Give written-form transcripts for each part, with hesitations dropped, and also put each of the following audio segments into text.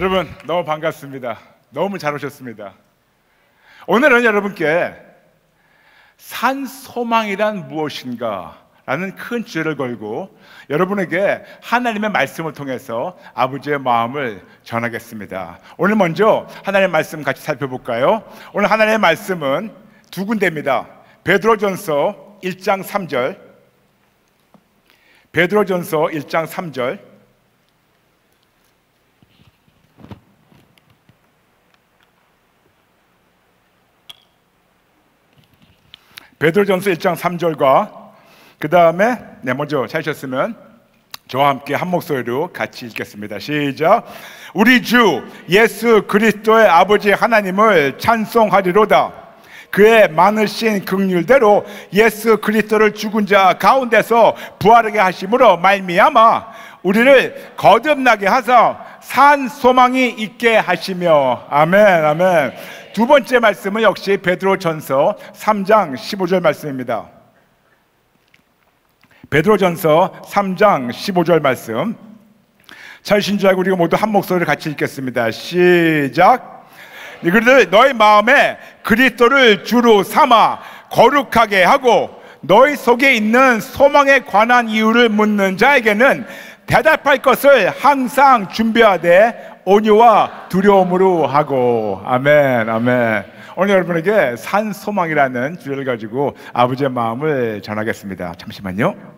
여러분 너무 반갑습니다. 너무 잘 오셨습니다. 오늘은 여러분께 산소망이란 무엇인가 라는 큰 주제를 걸고 여러분에게 하나님의 말씀을 통해서 아버지의 마음을 전하겠습니다. 오늘 먼저 하나님의 말씀 같이 살펴볼까요? 오늘 하나님의 말씀은 두 군데입니다. 베드로전서 1장 3절, 베드로전서 1장 3절, 베드로전서 1장 3절과 그 다음에 먼저 찾으셨으면 저와 함께 한 목소리로 같이 읽겠습니다. 시작. 우리 주 예수 그리스도의 아버지 하나님을 찬송하리로다. 그의 많으신 긍휼대로 예수 그리스도를 죽은 자 가운데서 부활하게 하심으로 말미암아 우리를 거듭나게 하사 산 소망이 있게 하시며. 아멘, 아멘. 두 번째 말씀은 역시 베드로전서 3장 15절 말씀입니다. 베드로전서 3장 15절 말씀, 찾으신 줄 알고 우리가 모두 한 목소리를 같이 읽겠습니다. 시작. 그들 너희 마음에 그리스도를 주로 삼아 거룩하게 하고 너희 속에 있는 소망에 관한 이유를 묻는 자에게는 대답할 것을 항상 준비하되 온유와 두려움으로 하고. 아멘, 아멘. 오늘 여러분에게 산소망이라는 주제를 가지고 아버지의 마음을 전하겠습니다. 잠시만요.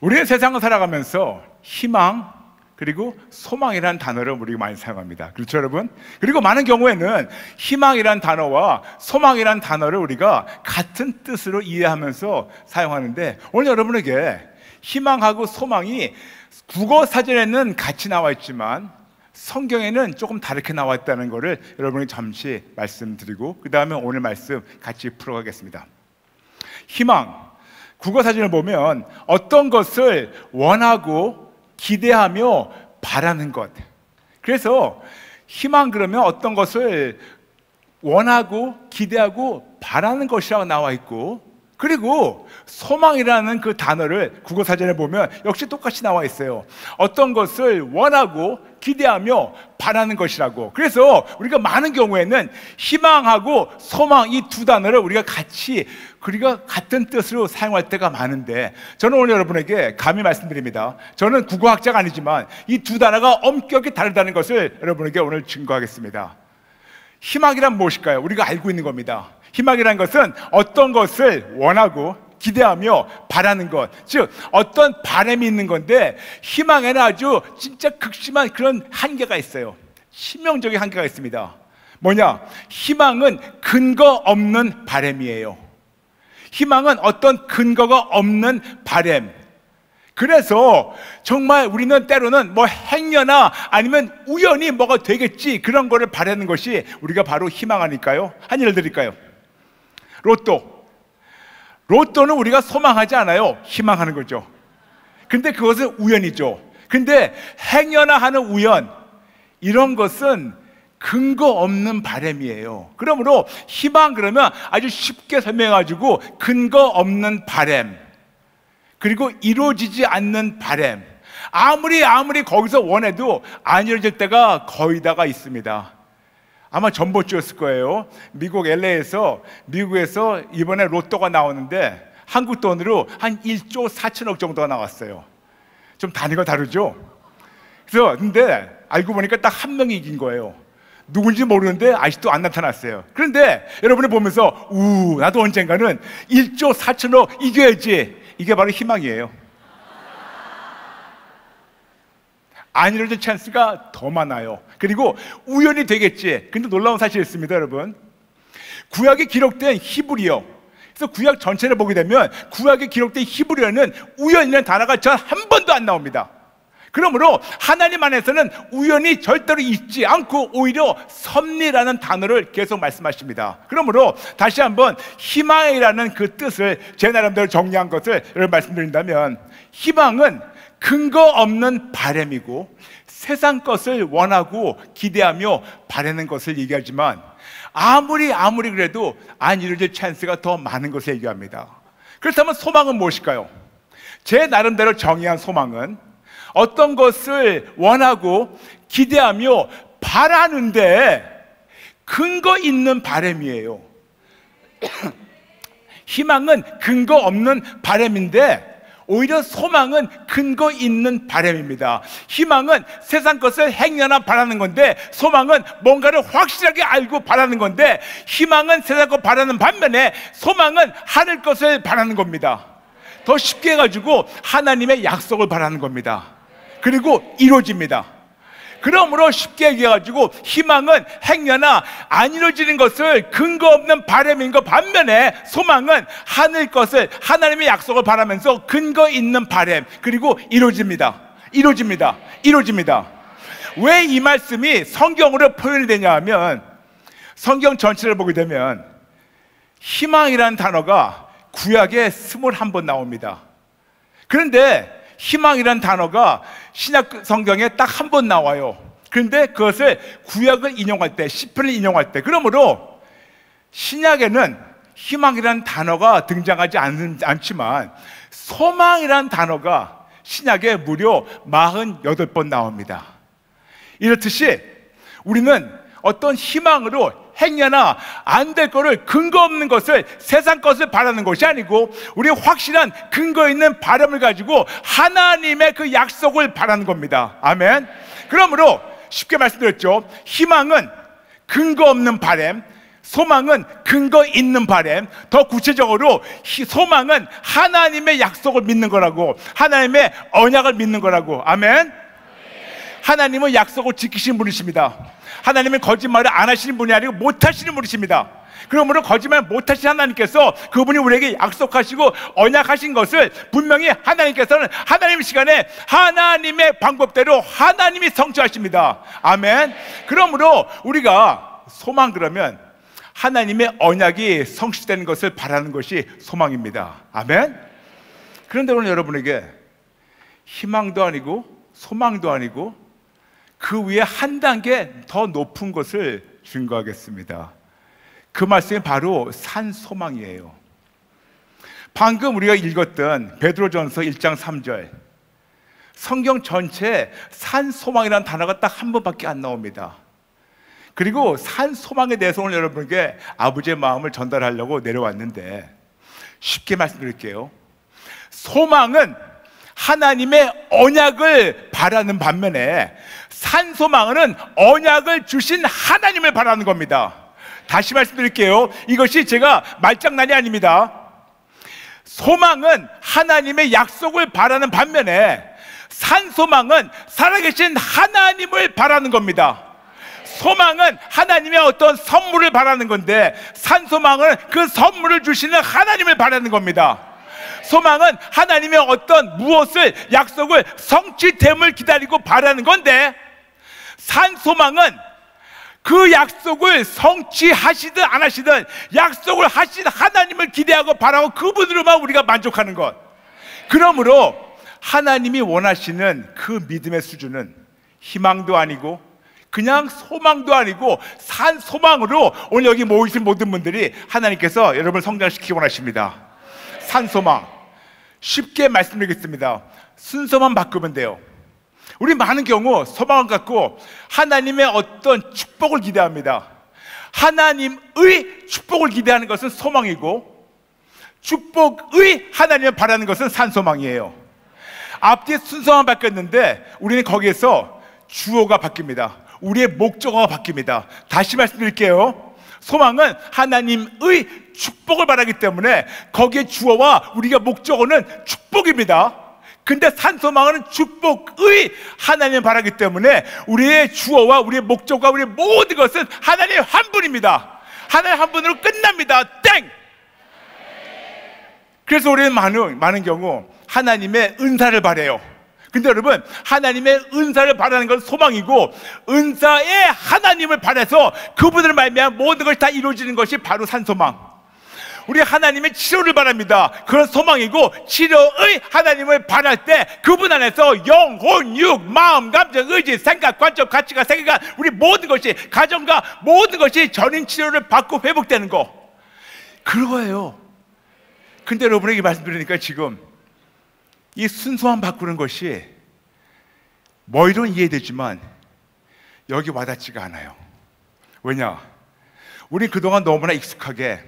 우리의 세상을 살아가면서 희망 그리고 소망이라는 단어를 우리가 많이 사용합니다. 그렇죠, 여러분? 그리고 많은 경우에는 희망이라는 단어와 소망이라는 단어를 우리가 같은 뜻으로 이해하면서 사용하는데, 오늘 여러분에게 희망하고 소망이 국어 사전에는 같이 나와 있지만 성경에는 조금 다르게 나와 있다는 것을 여러분에게 잠시 말씀드리고 그 다음에 오늘 말씀 같이 풀어가겠습니다. 희망, 국어 사전을 보면 어떤 것을 원하고 기대하며 바라는 것. 그래서 희망 그러면 어떤 것을 원하고 기대하고 바라는 것이라고 나와 있고, 그리고 소망이라는 그 단어를 국어사전에 보면 역시 똑같이 나와 있어요. 어떤 것을 원하고 기대하며 바라는 것이라고. 그래서 우리가 많은 경우에는 희망하고 소망 이 두 단어를 우리가 같은 뜻으로 사용할 때가 많은데, 저는 오늘 여러분에게 감히 말씀드립니다. 저는 국어학자가 아니지만 이 두 단어가 엄격히 다르다는 것을 여러분에게 오늘 증거하겠습니다. 희망이란 무엇일까요? 우리가 알고 있는 겁니다. 희망이란 것은 어떤 것을 원하고 기대하며 바라는 것, 즉 어떤 바람이 있는 건데, 희망에는 아주 진짜 극심한 그런 한계가 있어요. 치명적인 한계가 있습니다. 뭐냐? 희망은 근거 없는 바람이에요. 희망은 어떤 근거가 없는 바람. 그래서 정말 우리는 때로는 뭐 행여나 아니면 우연히 뭐가 되겠지, 그런 거를 바라는 것이 우리가 바로 희망 아닐까요? 한 예를 드릴까요? 로또는 우리가 소망하지 않아요. 희망하는 거죠. 근데 그것은 우연이죠. 근데 행여나 하는 우연, 이런 것은 근거 없는 바람이에요. 그러므로 희망 그러면 아주 쉽게 설명해가지고 근거 없는 바람, 그리고 이루어지지 않는 바람, 아무리 거기서 원해도 안 이루어질 때가 거의 다가 있습니다. 아마 전번주였을 거예요. 미국 LA에서 미국에서 이번에 로또가 나오는데 한국 돈으로 한 1조 4천억 정도가 나왔어요. 좀 단위가 다르죠? 그래서 근데 알고 보니까 딱 한 명이 이긴 거예요. 누군지 모르는데 아직도 안 나타났어요. 그런데 여러분이 보면서 나도 언젠가는 1조 4천억 이겨야지, 이게 바로 희망이에요. 안 이루어질 찬스가 더 많아요. 그리고 우연히 되겠지. 근데 놀라운 사실이 있습니다, 여러분. 구약에 기록된 히브리어, 그래서 구약 전체를 보게 되면 구약에 기록된 히브리어는 우연이라는 단어가 전 한 번도 안 나옵니다. 그러므로 하나님 안에서는 우연이 절대로 있지 않고 오히려 섭리라는 단어를 계속 말씀하십니다. 그러므로 다시 한번 희망이라는 그 뜻을 제 나름대로 정리한 것을 여러분 말씀드린다면, 희망은 근거 없는 바람이고 세상 것을 원하고 기대하며 바라는 것을 얘기하지만 아무리 그래도 안 이루어질 찬스가 더 많은 것을 얘기합니다. 그렇다면 소망은 무엇일까요? 제 나름대로 정의한 소망은 어떤 것을 원하고 기대하며 바라는데 근거 있는 바람이에요. 희망은 근거 없는 바람인데 오히려 소망은 근거 있는 바람입니다. 희망은 세상 것을 행여나 바라는 건데 소망은 뭔가를 확실하게 알고 바라는 건데, 희망은 세상 것 바라는 반면에 소망은 하늘 것을 바라는 겁니다. 더 쉽게 해가지고 하나님의 약속을 바라는 겁니다. 그리고 이루어집니다. 그러므로 쉽게 얘기해가지고 희망은 행여나 안 이루어지는 것을 근거 없는 바람인 것 반면에 소망은 하늘 것을, 하나님의 약속을 바라면서 근거 있는 바람, 그리고 이루어집니다. 왜 이 말씀이 성경으로 표현이 되냐 하면, 성경 전체를 보게 되면 희망이라는 단어가 구약에 21번 나옵니다. 그런데 희망이란 단어가 신약 성경에 딱 한 번 나와요. 그런데 그것을 구약을 인용할 때, 시편을 인용할 때, 그러므로 신약에는 희망이란 단어가 등장하지 않지만 소망이란 단어가 신약에 무려 48번 나옵니다. 이렇듯이 우리는 어떤 희망으로 행여나 안 될 거를, 근거 없는 것을, 세상 것을 바라는 것이 아니고 우리 확실한 근거 있는 바람을 가지고 하나님의 그 약속을 바라는 겁니다. 아멘. 그러므로 쉽게 말씀드렸죠. 희망은 근거 없는 바람, 소망은 근거 있는 바람. 더 구체적으로 소망은 하나님의 약속을 믿는 거라고, 하나님의 언약을 믿는 거라고. 아멘. 하나님은 약속을 지키신 분이십니다. 하나님은 거짓말을 안 하시는 분이 아니고 못 하시는 분이십니다. 그러므로 거짓말 못 하신 하나님께서 그분이 우리에게 약속하시고 언약하신 것을 분명히 하나님께서는 하나님 시간에 하나님의 방법대로 하나님이 성취하십니다. 아멘. 그러므로 우리가 소망, 그러면 하나님의 언약이 성취되는 것을 바라는 것이 소망입니다. 아멘. 그런데 오늘 여러분에게 희망도 아니고 소망도 아니고 그 위에 한 단계 더 높은 것을 증거하겠습니다. 그 말씀이 바로 산소망이에요. 방금 우리가 읽었던 베드로전서 1장 3절, 성경 전체에 산소망이라는 단어가 딱 한 번밖에 안 나옵니다. 그리고 산소망에 대해서 오늘 여러분에게 아버지의 마음을 전달하려고 내려왔는데, 쉽게 말씀드릴게요. 소망은 하나님의 언약을 바라는 반면에 산소망은 언약을 주신 하나님을 바라는 겁니다. 다시 말씀드릴게요. 이것이 제가 말장난이 아닙니다. 소망은 하나님의 약속을 바라는 반면에 산소망은 살아계신 하나님을 바라는 겁니다. 소망은 하나님의 어떤 선물을 바라는 건데 산소망은 그 선물을 주시는 하나님을 바라는 겁니다. 소망은 하나님의 어떤 무엇을, 약속을 성취됨을 기다리고 바라는 건데, 산소망은 그 약속을 성취하시든 안 하시든 약속을 하신 하나님을 기대하고 바라고 그분으로만 우리가 만족하는 것. 그러므로 하나님이 원하시는 그 믿음의 수준은 희망도 아니고 그냥 소망도 아니고 산소망으로 오늘 여기 모이신 모든 분들이 하나님께서 여러분을 성장시키기 원하십니다. 산소망, 쉽게 말씀드리겠습니다. 순서만 바꾸면 돼요. 우리 많은 경우 소망을 갖고 하나님의 어떤 축복을 기대합니다. 하나님의 축복을 기대하는 것은 소망이고, 축복의 하나님을 바라는 것은 산소망이에요. 앞뒤에 순서만 바뀌었는데 우리는 거기에서 주어가 바뀝니다. 우리의 목적어가 바뀝니다. 다시 말씀드릴게요. 소망은 하나님의 축복을 바라기 때문에 거기에 주어와 우리가 목적어는 축복입니다. 근데 산소망은 축복의 하나님을 바라기 때문에 우리의 주어와 우리의 목적과 우리의 모든 것은 하나님 한 분입니다. 하나님 한 분으로 끝납니다. 땡! 그래서 우리는 많은 경우 하나님의 은사를 바라요. 근데 여러분, 하나님의 은사를 바라는 건 소망이고, 은사의 하나님을 바라서 그분을 말미암아 모든 것이 다 이루어지는 것이 바로 산소망. 우리 하나님의 치료를 바랍니다. 그런 소망이고, 치료의 하나님을 바랄 때 그분 안에서 영혼, 육, 마음, 감정, 의지, 생각, 관점, 가치가, 세계관, 우리 모든 것이, 가정과 모든 것이 전인 치료를 받고 회복되는 거, 그거예요. 근데 여러분에게 말씀드리니까 지금 이 순수함 바꾸는 것이 머리로는 이해되지만 여기 와닿지가 않아요. 왜냐? 우리 그동안 너무나 익숙하게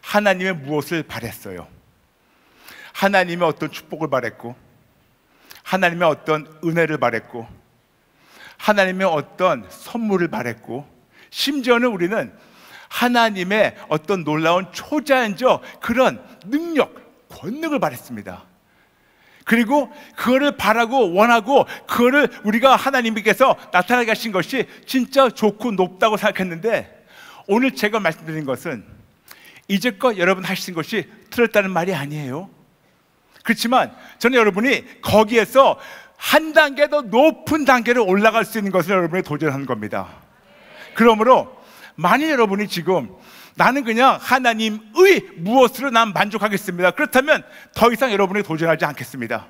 하나님의 무엇을 바랬어요. 하나님의 어떤 축복을 바랬고, 하나님의 어떤 은혜를 바랬고, 하나님의 어떤 선물을 바랬고, 심지어는 우리는 하나님의 어떤 놀라운 초자연적 그런 능력, 권능을 바랬습니다. 그리고 그거를 바라고 원하고, 그거를 우리가 하나님께서 나타나게 하신 것이 진짜 좋고 높다고 생각했는데, 오늘 제가 말씀드린 것은 이제껏 여러분 하신 것이 틀렸다는 말이 아니에요. 그렇지만 저는 여러분이 거기에서 한 단계 더 높은 단계로 올라갈 수 있는 것을 여러분이 도전하는 겁니다. 그러므로 만일 여러분이 지금 나는 그냥 하나님의 무엇으로 난 만족하겠습니다, 그렇다면 더 이상 여러분이 도전하지 않겠습니다.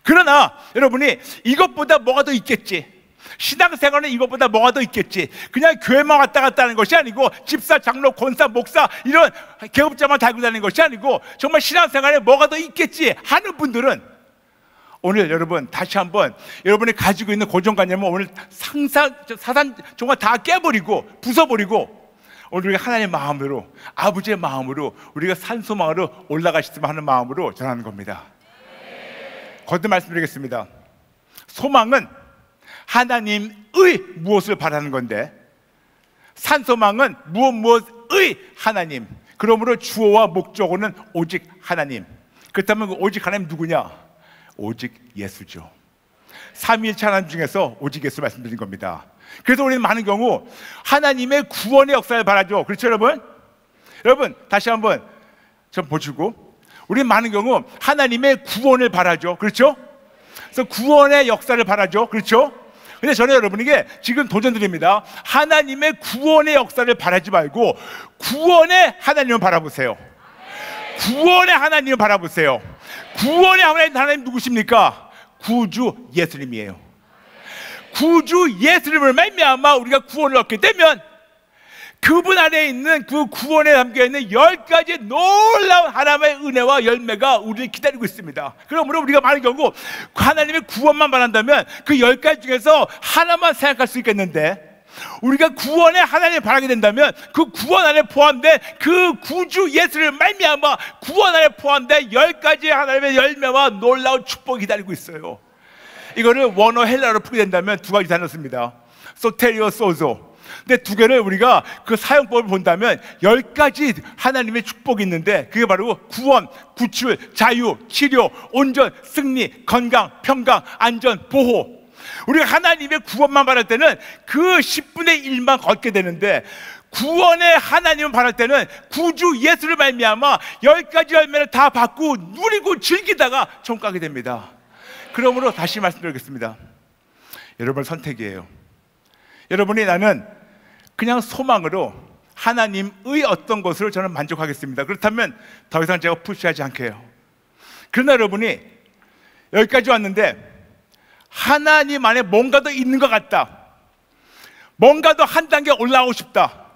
그러나 여러분이 이것보다 뭐가 더 있겠지, 신앙생활은 이것보다 뭐가 더 있겠지, 그냥 교회만 왔다 갔다 하는 것이 아니고, 집사, 장로, 권사, 목사 이런 계급자만 달고 다니는 것이 아니고, 정말 신앙생활에 뭐가 더 있겠지 하는 분들은 오늘 여러분 다시 한번 여러분이 가지고 있는 고정관념을 오늘 사산 정말 다 깨버리고 부숴버리고, 오늘 우리가 하나님의 마음으로, 아버지의 마음으로 우리가 산소망으로 올라가시면 하는 마음으로 전하는 겁니다. 거듭 말씀드리겠습니다. 소망은 하나님의 무엇을 바라는 건데, 산소망은 무엇의 하나님. 그러므로 주어와 목적어는 오직 하나님. 그렇다면 그 오직 하나님 누구냐? 오직 예수죠. 삼위일체 하나님 중에서 오직 예수 말씀드린 겁니다. 그래서 우리는 많은 경우 하나님의 구원의 역사를 바라죠. 그렇죠 여러분? 여러분 다시 한번 좀 보시고, 우리는 많은 경우 하나님의 구원을 바라죠. 그렇죠? 그래서 구원의 역사를 바라죠. 그렇죠? 근데 저는 여러분에게 지금 도전드립니다. 하나님의 구원의 역사를 바라지 말고 구원의 하나님을 바라보세요. 구원의 하나님을 바라보세요. 구원의 하나님 누구십니까? 구주 예수님이에요. 구주 예수님을 말미암아 우리가 구원을 얻게 되면 그분 안에 있는 그 구원에 담겨있는 10가지 놀라운 하나님의 은혜와 열매가 우리를 기다리고 있습니다. 그러므로 우리가 많은 경우 하나님의 구원만 바란다면 그 10가지 중에서 하나만 생각할 수 있겠는데, 우리가 구원의 하나님을 바라게 된다면 그 구원 안에 포함된 그 구주 예수를 말미암아 구원 안에 포함된 10가지 하나님의 열매와 놀라운 축복이 기다리고 있어요. 이거를 원어 헬라어로 풀게 된다면 두 가지 단어입니다. 소테리오, 소조. 근데 두 개를 우리가 그 사용법을 본다면 10가지 하나님의 축복이 있는데, 그게 바로 구원, 구출, 자유, 치료, 온전, 승리, 건강, 평강, 안전, 보호. 우리가 하나님의 구원만 바랄 때는 그 10분의 1만 걷게 되는데, 구원의 하나님을 바랄 때는 구주 예수를 말미암아 10가지 열매를 다 받고 누리고 즐기다가 총 가게 됩니다. 그러므로 다시 말씀드리겠습니다. 여러분 선택이에요. 여러분이 나는 그냥 소망으로 하나님의 어떤 것으로 저는 만족하겠습니다, 그렇다면 더 이상 제가 푸시하지 않게요. 그러나 여러분이 여기까지 왔는데 하나님 안에 뭔가 더 있는 것 같다, 뭔가 더 한 단계 올라가고 싶다,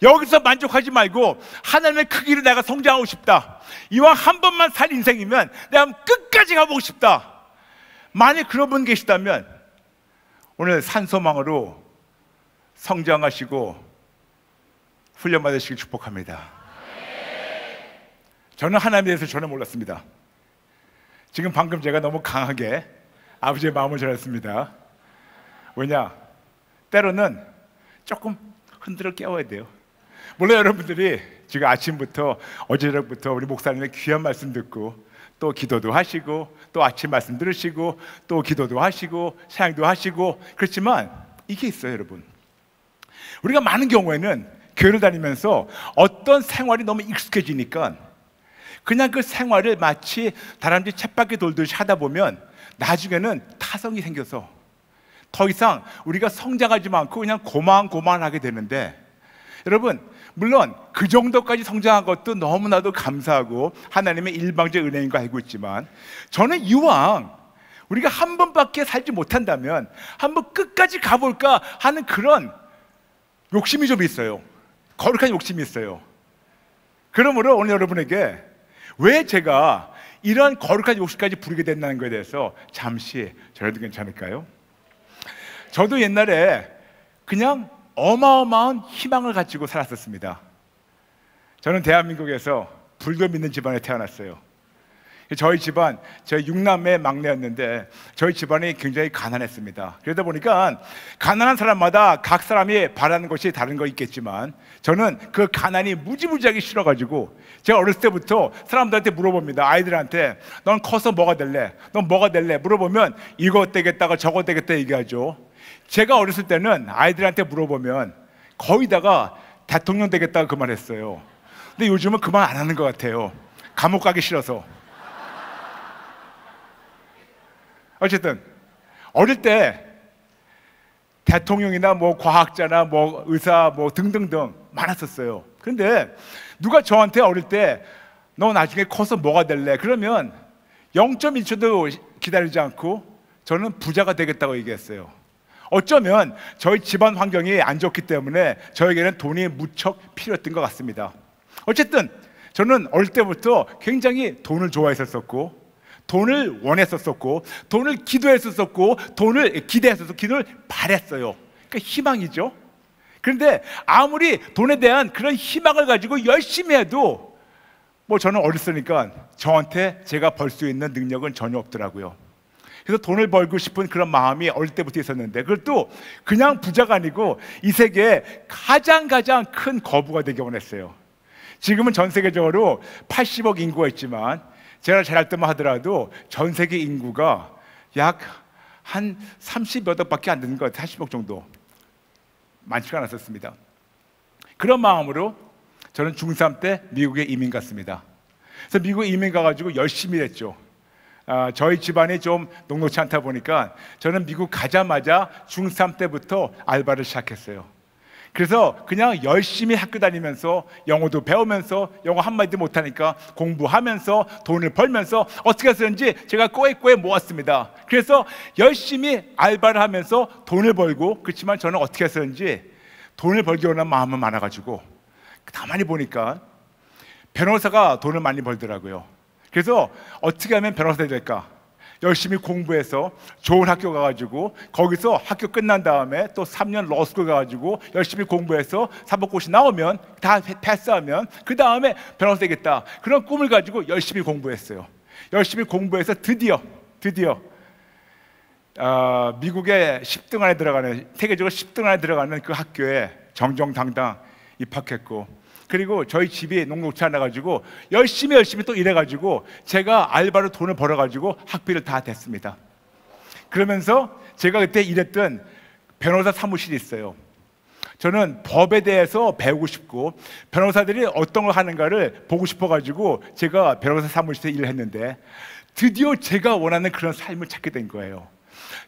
여기서 만족하지 말고 하나님의 크기를 내가 성장하고 싶다, 이왕 한 번만 살 인생이면 내가 끝까지 가보고 싶다, 만약 그런 분 계시다면 오늘 산소망으로 성장하시고 훈련받으시길 축복합니다. 저는 하나님에 대해서 전혀 몰랐습니다. 지금 방금 제가 너무 강하게 아버지의 마음을 전했습니다. 왜냐? 때로는 조금 흔들어 깨워야 돼요. 물론 여러분들이 지금 아침부터 어제 저녁부터 우리 목사님의 귀한 말씀 듣고 또 기도도 하시고 또 아침 말씀 들으시고 또 기도도 하시고 찬양도 하시고, 그렇지만 이게 있어요 여러분. 우리가 많은 경우에는 교회를 다니면서 어떤 생활이 너무 익숙해지니까 그냥 그 생활을 마치 다람쥐 쳇바퀴 돌듯이 하다 보면 나중에는 타성이 생겨서 더 이상 우리가 성장하지 않고 그냥 고만고만하게 되는데, 여러분, 물론 그 정도까지 성장한 것도 너무나도 감사하고 하나님의 일방적 은혜인 거 알고 있지만, 저는 이왕 우리가 한 번밖에 살지 못한다면 한번 끝까지 가볼까 하는 그런 욕심이 좀 있어요. 거룩한 욕심이 있어요. 그러므로 오늘 여러분에게 왜 제가 이런 거룩한 욕심까지 부리게 됐다는 것에 대해서 잠시 전해도 괜찮을까요? 저도 옛날에 그냥 어마어마한 희망을 가지고 살았었습니다. 저는 대한민국에서 불교 믿는 집안에 태어났어요. 저희 집안, 저희 6남매 막내였는데 저희 집안이 굉장히 가난했습니다. 그러다 보니까 가난한 사람마다 각 사람이 바라는 것이 다른 거 있겠지만, 저는 그 가난이 무지무지하게 싫어가지고 제가 어렸을 때부터 사람들한테 물어봅니다. 아이들한테 넌 커서 뭐가 될래? 넌 뭐가 될래? 물어보면 이거 되겠다가 저거 되겠다 얘기하죠. 제가 어렸을 때는 아이들한테 물어보면 거의 다가 대통령 되겠다고 그 말 했어요. 근데 요즘은 그 말 안 하는 것 같아요. 감옥 가기 싫어서. 어쨌든 어릴 때 대통령이나 뭐 과학자나 뭐 의사 뭐 등등등 많았었어요. 그런데 누가 저한테 어릴 때 너 나중에 커서 뭐가 될래? 그러면 0.1초도 기다리지 않고 저는 부자가 되겠다고 얘기했어요. 어쩌면 저희 집안 환경이 안 좋기 때문에 저에게는 돈이 무척 필요했던 것 같습니다. 어쨌든 저는 어릴 때부터 굉장히 돈을 좋아했었고, 돈을 원했었고, 돈을 기도했었고, 돈을 기대했었고, 기도를 바랬어요. 그러니까 희망이죠. 그런데 아무리 돈에 대한 그런 희망을 가지고 열심히 해도 뭐 저는 어렸으니까 저한테 제가 벌 수 있는 능력은 전혀 없더라고요. 그래서 돈을 벌고 싶은 그런 마음이 어릴 때부터 있었는데, 그것도 그냥 부자가 아니고 이 세계에 가장 큰 거부가 되기 원했어요. 지금은 전 세계적으로 80억 인구가 있지만 제가 잘할 때만 하더라도 전 세계 인구가 약 한 30여 억밖에 안 되는 것 같아요. 40억 정도. 많지가 않았었습니다. 그런 마음으로 저는 중3 때 미국에 이민 갔습니다. 그래서 미국에 이민 가가지고 열심히 했죠. 저희 집안이 좀 녹록치 않다 보니까 저는 미국 가자마자 중3 때부터 알바를 시작했어요. 그래서 그냥 열심히 학교 다니면서 영어도 배우면서, 영어 한마디도 못하니까 공부하면서 돈을 벌면서 어떻게 해서든지 제가 꼬에 모았습니다. 그래서 열심히 알바를 하면서 돈을 벌고, 그렇지만 저는 어떻게 해서든지 돈을 벌기 원하는 마음은 많아가지고 가만히 보니까 변호사가 돈을 많이 벌더라고요. 그래서 어떻게 하면 변호사가 될까? 열심히 공부해서 좋은 학교 가가지고 거기서 학교 끝난 다음에 또 3년 러스쿨 가가지고 열심히 공부해서 사법고시 나오면 다 패스하면 그 다음에 변호사 되겠다, 그런 꿈을 가지고 열심히 공부했어요. 열심히 공부해서 드디어 미국의 10등 안에 들어가는, 세계적으로 10등 안에 들어가는 그 학교에 정정당당 입학했고, 그리고 저희 집이 녹록치 않아가지고 열심히 또 일해가지고 제가 알바로 돈을 벌어가지고 학비를 다 댔습니다. 그러면서 제가 그때 일했던 변호사 사무실이 있어요. 저는 법에 대해서 배우고 싶고 변호사들이 어떤 걸 하는가를 보고 싶어가지고 제가 변호사 사무실에서 일을 했는데, 드디어 제가 원하는 그런 삶을 찾게 된 거예요.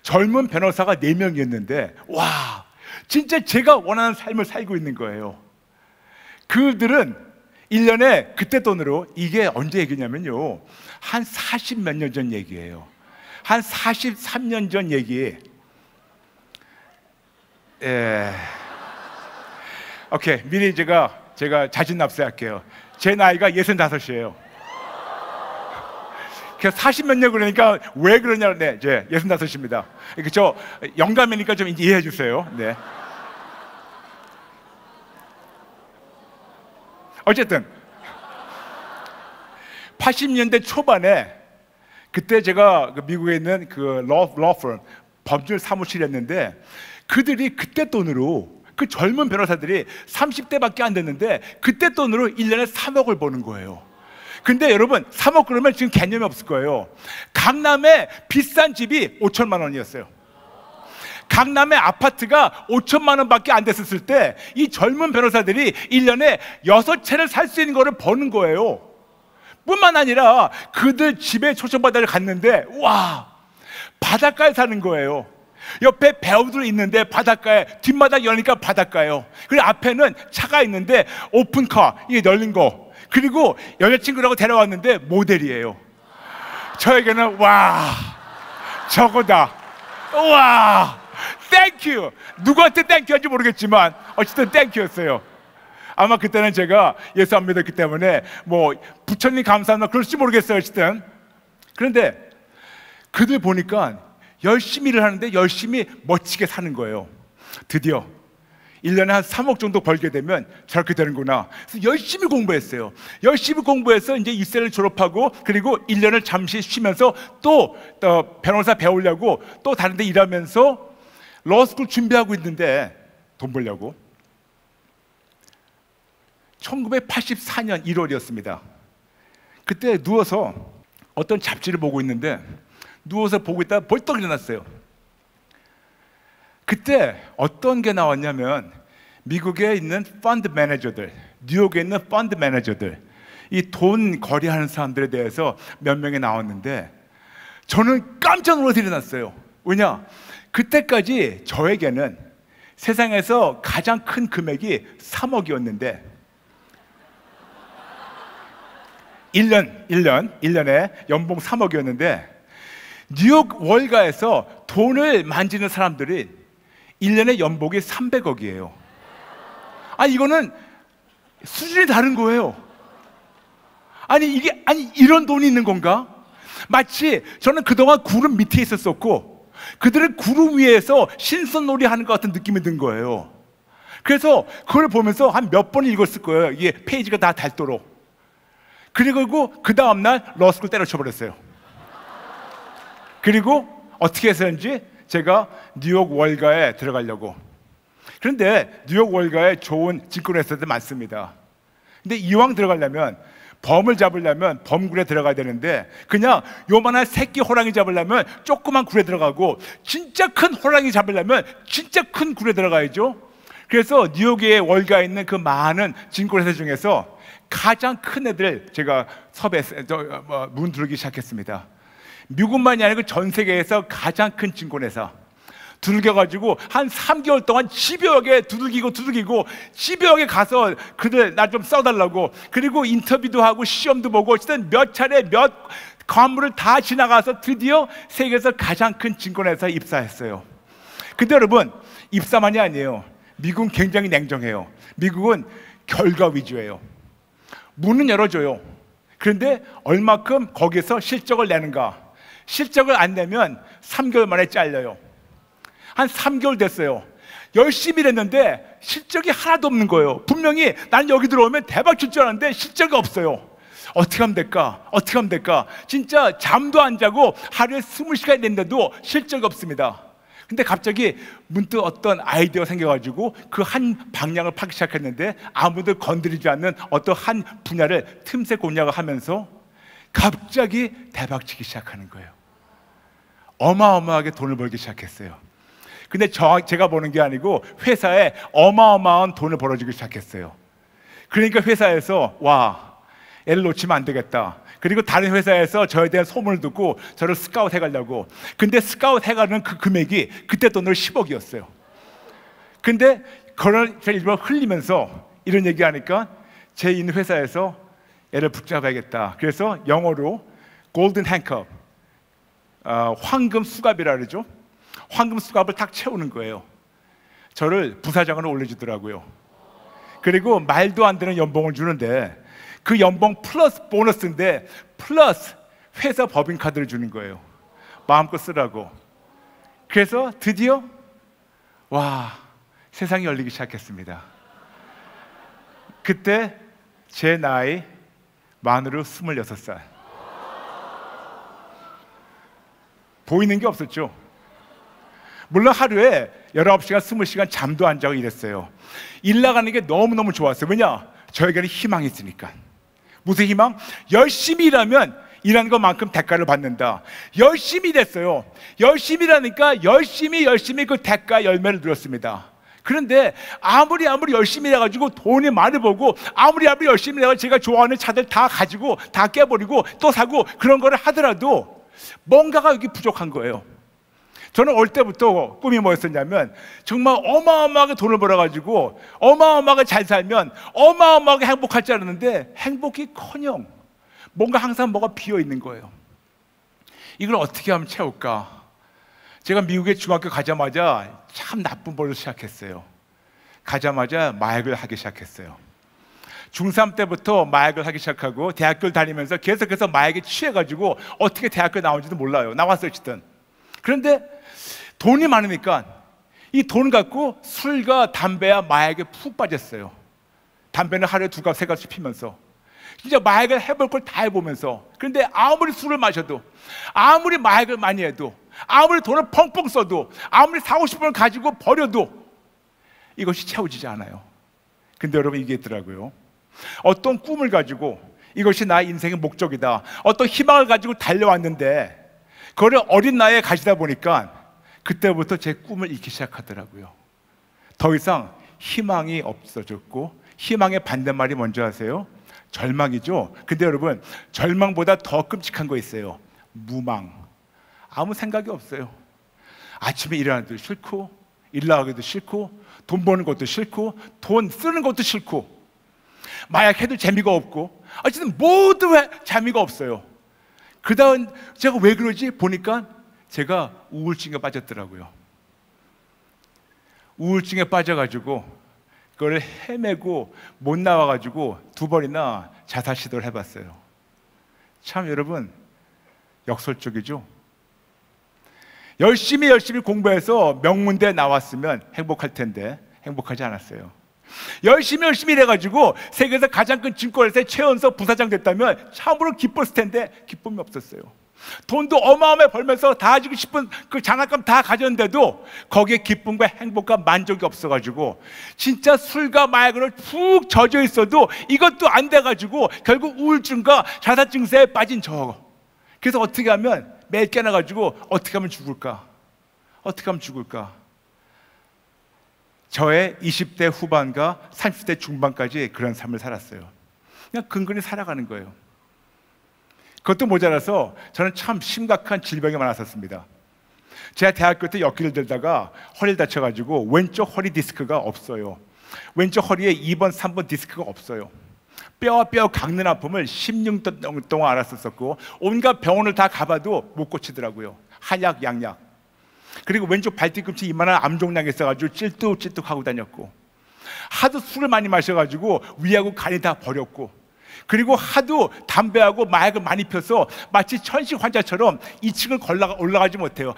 젊은 변호사가 4명이었는데 와, 진짜 제가 원하는 삶을 살고 있는 거예요. 그들은 1년에 그때 돈으로, 이게 언제 얘기냐면요, 한 40몇 년 전 얘기예요. 한 43년 전 얘기. 오케이, 미리 제가 자진 납세할게요. 제 나이가 65이에요. 그래서 40몇 년 그러니까 왜 그러냐, 네, 이제 65입니다. 저 영감이니까 좀 이해해 주세요. 네. 어쨌든 80년대 초반에 그때 제가 미국에 있는 그 law firm, 법률 사무실에 했는데, 그들이 그때 돈으로, 그 젊은 변호사들이 30대밖에 안 됐는데 그때 돈으로 1년에 3억을 버는 거예요. 근데 여러분, 3억 그러면 지금 개념이 없을 거예요. 강남에 비싼 집이 5천만 원이었어요. 강남의 아파트가 5천만 원밖에 안 됐었을 때 이 젊은 변호사들이 1년에 6채를 살 수 있는 거를 버는 거예요. 뿐만 아니라 그들 집에 초청바다를 갔는데 와, 바닷가에 사는 거예요. 옆에 배우들 있는데 바닷가에, 뒷마당 여니까 바닷가예요. 그리고 앞에는 차가 있는데 오픈카, 이게 열린 거. 그리고 여자친구라고 데려왔는데 모델이에요. 저에게는 와, 저거다. 와, 땡큐. 누구한테 땡큐한지 모르겠지만 어쨌든 땡큐였어요. 아마 그때는 제가 예수 안 믿었기 때문에 뭐 부처님 감사하나 그럴지 모르겠어요. 어쨌든. 그런데 그들 보니까 열심히 일을 하는데 열심히 멋지게 사는 거예요. 드디어 1년에 한 3억 정도 벌게 되면 저렇게 되는구나. 그래서 열심히 공부했어요. 열심히 공부해서 이제 이세를 졸업하고, 그리고 1년을 잠시 쉬면서 또 변호사 배우려고 또 다른 데 일하면서 러스쿨 준비하고 있는데, 돈 벌려고. 1984년 1월이었습니다. 그때 누워서 어떤 잡지를 보고 있는데, 누워서 보고 있다가 벌떡 일어났어요. 그때 어떤 게 나왔냐면, 미국에 있는 펀드 매니저들, 뉴욕에 있는 펀드 매니저들, 이 돈 거래하는 사람들에 대해서 몇 명이 나왔는데, 저는 깜짝 놀라서 일어났어요. 왜냐? 그때까지 저에게는 세상에서 가장 큰 금액이 3억이었는데 1년에 연봉 3억이었는데 뉴욕 월가에서 돈을 만지는 사람들이 1년에 연봉이 300억이에요. 이거는 수준이 다른 거예요. 이런 돈이 있는 건가? 마치 저는 그동안 구름 밑에 있었었고 그들은 구름 위에서 신선놀이 하는 것 같은 느낌이 든 거예요. 그래서 그걸 보면서 한 몇 번 읽었을 거예요. 이게 페이지가 다 닳도록. 그리고 그 다음날 러스쿨 때려쳐버렸어요. 그리고 어떻게 해서인지 제가 뉴욕 월가에 들어가려고. 그런데 뉴욕 월가에 좋은 증권회사들 많습니다. 근데 이왕 들어가려면, 범을 잡으려면 범굴에 들어가야 되는데, 그냥 요만한 새끼 호랑이 잡으려면 조그만 굴에 들어가고, 진짜 큰 호랑이 잡으려면 진짜 큰 굴에 들어가야죠. 그래서 뉴욕의 월가에 있는 그 많은 증권회사 중에서 가장 큰 애들 제가 문 두르기 시작했습니다. 미국만이 아니고 전 세계에서 가장 큰 증권회사 두들겨가지고 한 3개월 동안 집여여 개 두들기고 집여여 개 가서 그들 나 좀 써달라고, 그리고 인터뷰도 하고 시험도 보고 어쨌든 몇 차례 몇 관문을 다 지나가서 드디어 세계에서 가장 큰 증권회사에 입사했어요. 근데 여러분, 입사만이 아니에요. 미국은 굉장히 냉정해요. 미국은 결과 위주예요. 문은 열어줘요. 그런데 얼마큼 거기서 실적을 내는가, 실적을 안 내면 3개월 만에 잘려요. 한 3개월 됐어요. 열심히 했는데 실적이 하나도 없는 거예요. 분명히 난 여기 들어오면 대박 칠 줄 알았는데 실적이 없어요. 어떻게 하면 될까? 어떻게 하면 될까? 진짜 잠도 안 자고 하루에 20시간 냈는데도 실적이 없습니다. 근데 갑자기 문득 어떤 아이디어가 생겨가지고 그 한 방향을 파기 시작했는데, 아무도 건드리지 않는 어떤 한 분야를 틈새 공략을 하면서 갑자기 대박치기 시작하는 거예요. 어마어마하게 돈을 벌기 시작했어요. 근데 제가 버는 게 아니고 회사에 어마어마한 돈을 벌어지기 시작했어요. 그러니까 회사에서 와, 애를 놓치면 안 되겠다. 그리고 다른 회사에서 저에 대한 소문을 듣고 저를 스카우트 해가려고. 근데 스카우트 해가는 그 금액이 그때 돈으로 10억이었어요. 근데 그걸 제가 일부러 흘리면서 이런 얘기하니까 제 있는 회사에서 애를 붙잡아야겠다. 그래서 영어로 골든 행컵, 황금 수갑이라 그러죠. 황금 수갑을 탁 채우는 거예요. 저를 부사장으로 올려주더라고요. 그리고 말도 안 되는 연봉을 주는데 그 연봉 플러스 보너스인데 플러스 회사 법인카드를 주는 거예요. 마음껏 쓰라고. 그래서 드디어 와, 세상이 열리기 시작했습니다. 그때 제 나이 만으로 26살. 보이는 게 없었죠. 물론 하루에 19시간, 20시간 잠도 안 자고 일했어요. 일 나가는 게 너무너무 좋았어요. 왜냐? 저에게는 희망이 있으니까. 무슨 희망? 열심히 일하면 일하는 것만큼 대가를 받는다. 열심히 일했어요. 열심히 일하니까 열심히 그 대가 열매를 누렸습니다. 그런데 아무리 열심히 해가지고 돈이 많이 벌고 아무리 열심히 해가지고 제가 좋아하는 차들 다 가지고 다 깨버리고 또 사고 그런 거를 하더라도 뭔가가 여기 부족한 거예요. 저는 어릴 때부터 꿈이 뭐였었냐면 정말 어마어마하게 돈을 벌어가지고 어마어마하게 잘 살면 어마어마하게 행복할 줄 알았는데 행복이커녕 뭔가 항상 뭐가 비어있는 거예요. 이걸 어떻게 하면 채울까? 제가 미국에 중학교 가자마자 참 나쁜 버릇을 시작했어요. 가자마자 마약을 하기 시작했어요. 중3 때부터 마약을 하기 시작하고 대학교를 다니면서 계속해서 마약에 취해가지고 어떻게 대학교 나온지도 몰라요. 나왔어요 어쨌든. 그런데 돈이 많으니까 이 돈 갖고 술과 담배와 마약에 푹 빠졌어요. 담배는 하루에 2갑 3갑씩 피면서 진짜 마약을 해볼 걸 다 해보면서. 그런데 아무리 술을 마셔도 아무리 마약을 많이 해도 아무리 돈을 펑펑 써도 아무리 사고 싶은 걸 가지고 버려도 이것이 채워지지 않아요. 근데 여러분 이게 있더라고요. 어떤 꿈을 가지고 이것이 나의 인생의 목적이다, 어떤 희망을 가지고 달려왔는데 그걸 어린 나이에 가지다 보니까 그때부터 제 꿈을 잃기 시작하더라고요. 더 이상 희망이 없어졌고, 희망의 반대말이 뭔지 아세요? 절망이죠. 근데 여러분 절망보다 더 끔찍한 거 있어요. 무망. 아무 생각이 없어요. 아침에 일어나기도 싫고 일 나가기도 싫고 돈 버는 것도 싫고 돈 쓰는 것도 싫고 마약해도 재미가 없고 어쨌든 모두 재미가 없어요. 그 다음 제가 왜 그러지? 보니까 제가 우울증에 빠졌더라고요. 우울증에 빠져가지고 그걸 헤매고 못 나와가지고 2번이나 자살 시도를 해봤어요. 참 여러분 역설적이죠. 열심히 공부해서 명문대 나왔으면 행복할 텐데 행복하지 않았어요. 열심히 일해가지고 세계에서 가장 큰 증권회사의 최연소 부사장 됐다면 참으로 기뻤을 텐데 기쁨이 없었어요. 돈도 어마어마하게 벌면서 다 가지고 싶은 그 장난감 다 가졌는데도 거기에 기쁨과 행복과 만족이 없어가지고 진짜 술과 마약으로 푹 젖어 있어도 이것도 안 돼가지고 결국 우울증과 자살 증세에 빠진 저. 그래서 어떻게 하면 매일 깨어나가지고 어떻게 하면 죽을까? 어떻게 하면 죽을까? 저의 20대 후반과 30대 중반까지 그런 삶을 살았어요. 그냥 근근히 살아가는 거예요. 그것도 모자라서 저는 참 심각한 질병이 많았었습니다. 제가 대학교 때 역기를 들다가 허리를 다쳐가지고 왼쪽 허리 디스크가 없어요. 왼쪽 허리에 2번, 3번 디스크가 없어요. 뼈와 뼈 깎는 아픔을 16년 동안 앓았었고 온갖 병원을 다 가봐도 못 고치더라고요. 한약, 양약. 그리고 왼쪽 발뒤꿈치 이만한 암종양이 있어가지고 찔뚝찔뚝하고 다녔고 하도 술을 많이 마셔가지고 위하고 간이 다 버렸고 그리고 하도 담배하고 마약을 많이 펴서 마치 천식 환자처럼 2층을 올라가지 못해요.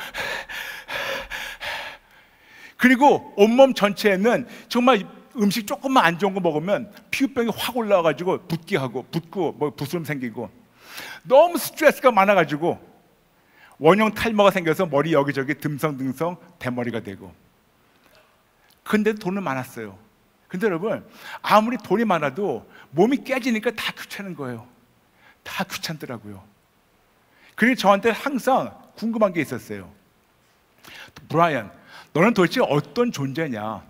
그리고 온몸 전체에는 정말 음식 조금만 안 좋은 거 먹으면 피부병이 확 올라와가지고 붓고 뭐 부스럼 생기고 너무 스트레스가 많아가지고 원형 탈모가 생겨서 머리 여기저기 듬성듬성 대머리가 되고. 근데 돈은 많았어요. 근데 여러분 아무리 돈이 많아도 몸이 깨지니까 다 귀찮은 거예요. 다 귀찮더라고요. 그리고 저한테 항상 궁금한 게 있었어요. 브라이언, 너는 도대체 어떤 존재냐?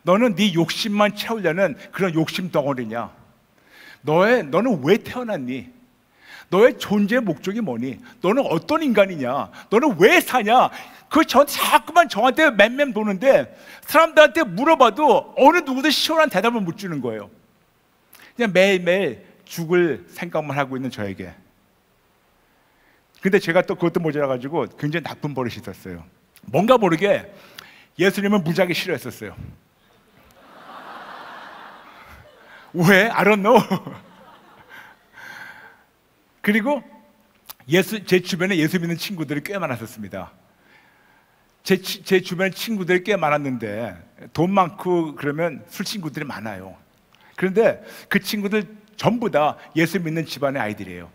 너는 네 욕심만 채우려는 그런 욕심 덩어리냐? 너는 왜 태어났니? 너의 존재의 목적이 뭐니? 너는 어떤 인간이냐? 너는 왜 사냐? 그 자꾸만 저한테 맴맴 도는데 사람들한테 물어봐도 어느 누구도 시원한 대답을 못 주는 거예요. 그냥 매일매일 죽을 생각만 하고 있는 저에게. 근데 제가 또 그것도 모자라가지고 굉장히 나쁜 버릇이 있었어요. 뭔가 모르게 예수님을 무지하게 싫어했었어요. 왜? I don't know. 그리고 제 주변에 예수 믿는 친구들이 꽤 많았었습니다. 제 주변에 친구들이 꽤 많았는데 돈 많고 그러면 술 친구들이 많아요. 그런데 그 친구들 전부 다 예수 믿는 집안의 아이들이에요.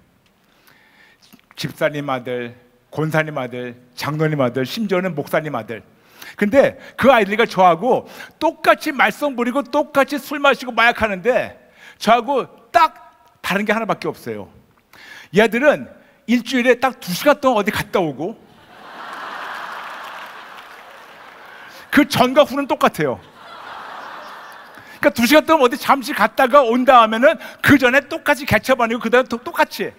집사님 아들, 권사님 아들, 장로님 아들, 심지어는 목사님 아들. 근데 그 아이들과 저하고 똑같이 말썽 부리고 똑같이 술 마시고 마약하는데 저하고 딱 다른 게 하나밖에 없어요. 얘들은 일주일에 딱 2시간 동안 어디 갔다 오고 그 전과 후는 똑같아요. 그러니까 2시간 동안 어디 잠시 갔다가 온 다음에는 그 전에 똑같이 개차반이고 그 다음에 똑같이.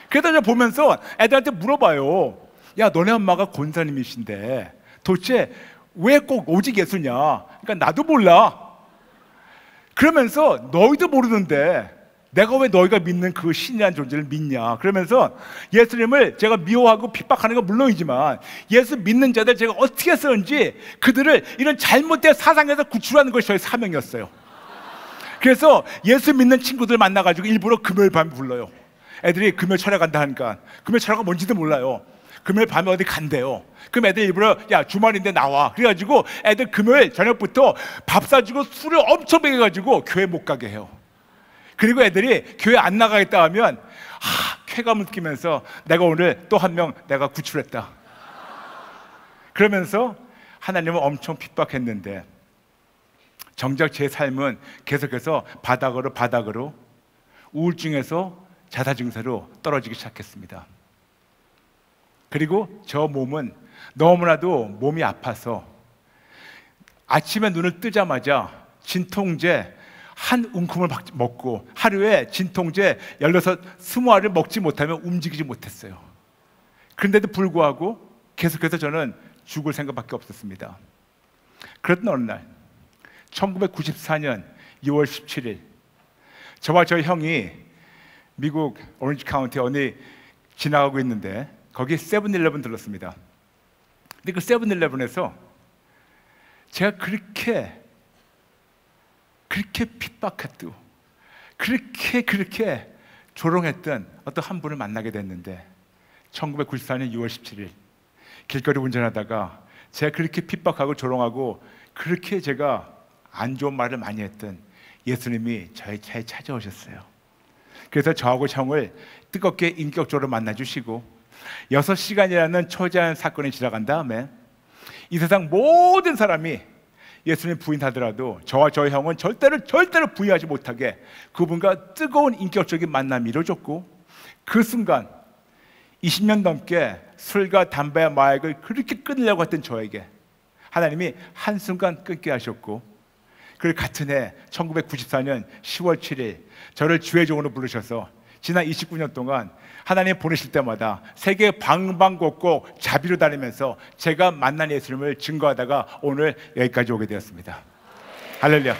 그래서 제가 보면서 애들한테 물어봐요. 야, 너네 엄마가 권사님이신데 도대체 왜 꼭 오직 예수냐? 그러니까 나도 몰라. 그러면서 너희도 모르는데 내가 왜 너희가 믿는 그 신이라는 존재를 믿냐? 그러면서 예수님을 제가 미워하고 핍박하는 건 물론이지만 예수 믿는 자들 제가 어떻게 쓰는지 그들을 이런 잘못된 사상에서 구출하는 것이 저의 사명이었어요. 그래서 예수 믿는 친구들 만나가지고 일부러 금요일 밤에 불러요. 애들이 금요일 철야 간다 하니까 금요일 철야가 뭔지도 몰라요. 금요일 밤에 어디 간대요. 그럼 애들 일부러 야, 주말인데 나와. 그래가지고 애들 금요일 저녁부터 밥 사주고 술을 엄청 먹여가지고 교회 못 가게 해요. 그리고 애들이 교회 안 나가겠다 하면 쾌감을 느끼면서 내가 오늘 또 한 명 내가 구출했다. 그러면서 하나님은 엄청 핍박했는데 정작 제 삶은 계속해서 바닥으로 우울증에서 자살 증세로 떨어지기 시작했습니다. 그리고 저 몸은 너무나도 몸이 아파서 아침에 눈을 뜨자마자 진통제 한 움큼을 먹고 하루에 진통제 16, 20알을 먹지 못하면 움직이지 못했어요. 그런데도 불구하고 계속해서 저는 죽을 생각밖에 없었습니다. 그랬던 어느 날 1994년 2월 17일 저와 저희 형이 미국 오렌지 카운티 어디 지나가고 있는데 거기 세븐일레븐 들렀습니다. 근데 그 세븐일레븐에서 제가 그렇게 핍박했고 그렇게 조롱했던 어떤 한 분을 만나게 됐는데 1994년 6월 17일 길거리 운전하다가 제가 그렇게 핍박하고 조롱하고 그렇게 제가 안 좋은 말을 많이 했던 예수님이 저의 차에 찾아오셨어요. 그래서 저하고 형을 뜨겁게 인격적으로 만나주시고 6시간이라는 초자연 사건이 지나간 다음에 이 세상 모든 사람이 예수님 부인하더라도 저와 저희 형은 절대로 부인하지 못하게 그분과 뜨거운 인격적인 만남이 이루어졌고 그 순간 20년 넘게 술과 담배와 마약을 그렇게 끊으려고 했던 저에게 하나님이 한순간 끊게 하셨고 그 같은 해 1994년 10월 7일 저를 주의 종으로 부르셔서 지난 29년 동안 하나님 보내실 때마다 세계 방방곡곡 자비로 다니면서 제가 만난 예수님을 증거하다가 오늘 여기까지 오게 되었습니다. 할렐루야.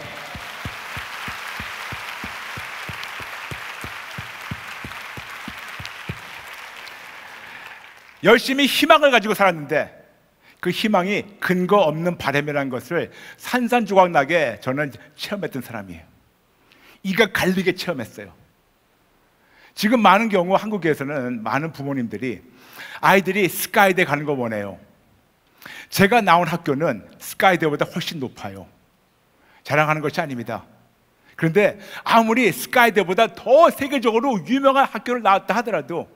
열심히 희망을 가지고 살았는데 그 희망이 근거 없는 바람이라는 것을 산산조각나게 저는 체험했던 사람이에요. 이가 갈리게 체험했어요. 지금 많은 경우 한국에서는 많은 부모님들이 아이들이 스카이대 가는 거 원해요. 제가 나온 학교는 스카이대보다 훨씬 높아요. 자랑하는 것이 아닙니다. 그런데 아무리 스카이대보다 더 세계적으로 유명한 학교를 나왔다 하더라도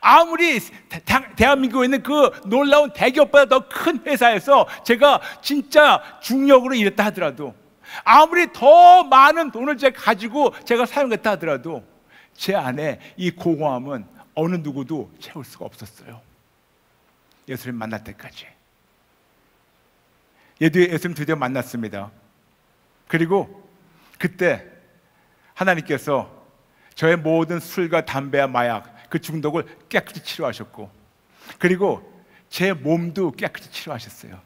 아무리 대한민국에 있는 그 놀라운 대기업보다 더 큰 회사에서 제가 진짜 중력으로 일했다 하더라도 아무리 더 많은 돈을 제가 가지고 제가 사용했다 하더라도 제 안에 이 공허함은 어느 누구도 채울 수가 없었어요. 예수님 만날 때까지. 예수님 드디어 만났습니다. 그리고 그때 하나님께서 저의 모든 술과 담배와 마약 그 중독을 깨끗이 치료하셨고 그리고 제 몸도 깨끗이 치료하셨어요.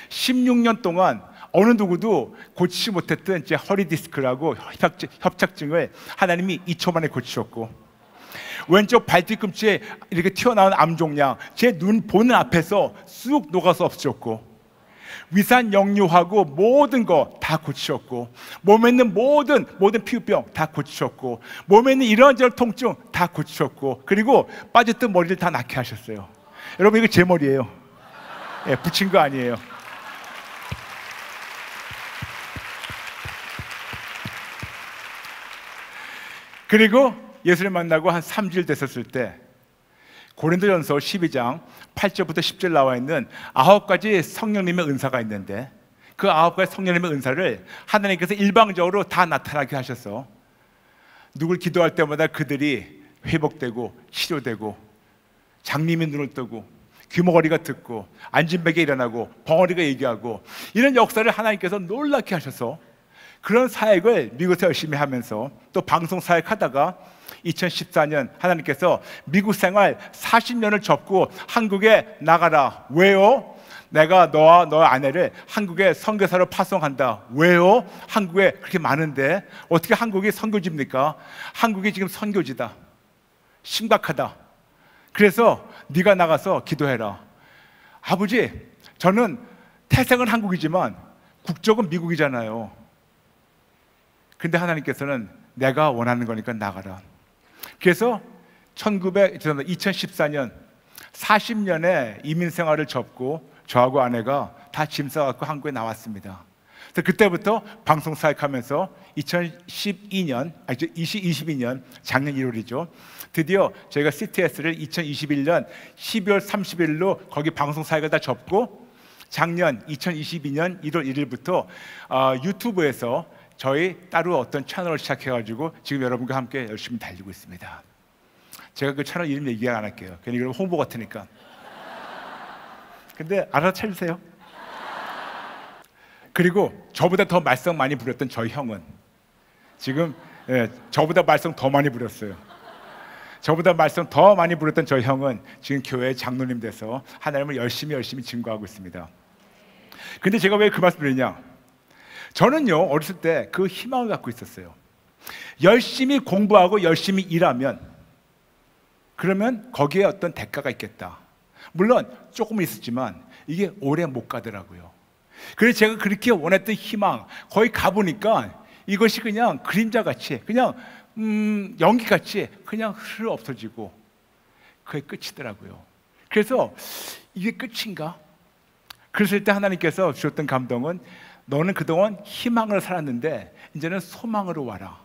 16년 동안 어느 누구도 고치지 못했던 제 허리 디스크라고 협착증을 하나님이 2초 만에 고치셨고 왼쪽 발뒤꿈치에 이렇게 튀어나온 암종양 제 눈 보는 앞에서 쑥 녹아서 없어졌고 위산 역류하고 모든 거 다 고치셨고 몸에 있는 모든 피부병 다 고치셨고 몸에 있는 이런저런 통증 다 고치셨고 그리고 빠졌던 머리를 다 낫게 하셨어요. 여러분 이거 제 머리예요. 예, 붙인 거 아니에요. 그리고 예수님 만나고 한 3주일 됐었을 때 고린도전서 12장 8절부터 10절 나와 있는 9가지 성령님의 은사가 있는데 그 9가지 성령님의 은사를 하나님께서 일방적으로 다 나타나게 하셔서 누굴 기도할 때마다 그들이 회복되고 치료되고 장님이 눈을 뜨고 귀머거리가 듣고 앉은 베개 일어나고 벙어리가 얘기하고 이런 역사를 하나님께서 놀랍게 하셔서 그런 사역을 미국에서 열심히 하면서 또 방송 사역 하다가 2014년 하나님께서 미국 생활 40년을 접고 한국에 나가라. 왜요? 내가 너와 너의 아내를 한국에 선교사로 파송한다. 왜요? 한국에 그렇게 많은데 어떻게 한국이 선교지입니까? 한국이 지금 선교지다. 심각하다. 그래서 네가 나가서 기도해라. 아버지, 저는 태생은 한국이지만 국적은 미국이잖아요. 근데 하나님께서는 내가 원하는 거니까 나가라. 그래서 2014년 40년의 이민 생활을 접고 저하고 아내가 다 짐 싸갖고 한국에 나왔습니다. 그래서 그때부터 방송 사역하면서 2022년 작년 1월이죠. 드디어 저희가 CTS를 2021년 12월 30일로 거기 방송 사역을 다 접고 작년 2022년 1월 1일부터 유튜브에서 저희 따로 어떤 채널을 시작해가지고 지금 여러분과 함께 열심히 달리고 있습니다. 제가 그 채널 이름 얘기 안 할게요. 괜히 그러면 홍보 같으니까. 근데 알아차리세요. 그리고 저보다 더 말썽 많이 부렸던 저희 형은 지금 저보다 말썽 더 많이 부렸어요. 저보다 말썽 더 많이 부렸던 저희 형은 지금 교회 장로님 돼서 하나님을 열심히 증거하고 있습니다. 근데 제가 왜 그 말씀을 드리냐? 저는요 어렸을 때 그 희망을 갖고 있었어요. 열심히 공부하고 열심히 일하면 그러면 거기에 어떤 대가가 있겠다. 물론 조금 있었지만 이게 오래 못 가더라고요. 그래서 제가 그렇게 원했던 희망 거기 가보니까 이것이 그냥 그림자같이 그냥 연기같이 그냥 흐르 없어지고 그게 끝이더라고요. 그래서 이게 끝인가? 그랬을 때 하나님께서 주셨던 감동은 너는 그동안 희망을 살았는데 이제는 소망으로 와라.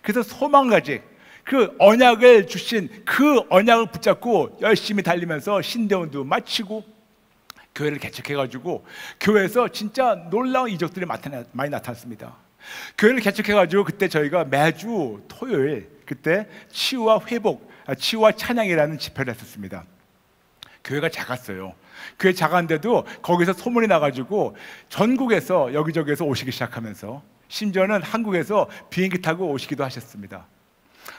그래서 소망을 가지 그 언약을 주신 그 언약을 붙잡고 열심히 달리면서 신대원도 마치고 교회를 개척해가지고 교회에서 진짜 놀라운 이적들이 많이 나타났습니다. 교회를 개척해가지고 그때 저희가 매주 토요일 그때 치유와 회복, 치유와 찬양이라는 집회를 했었습니다. 교회가 작았어요. 교회 작았는데도 거기서 소문이 나가지고 전국에서 여기저기에서 오시기 시작하면서 심지어는 한국에서 비행기 타고 오시기도 하셨습니다.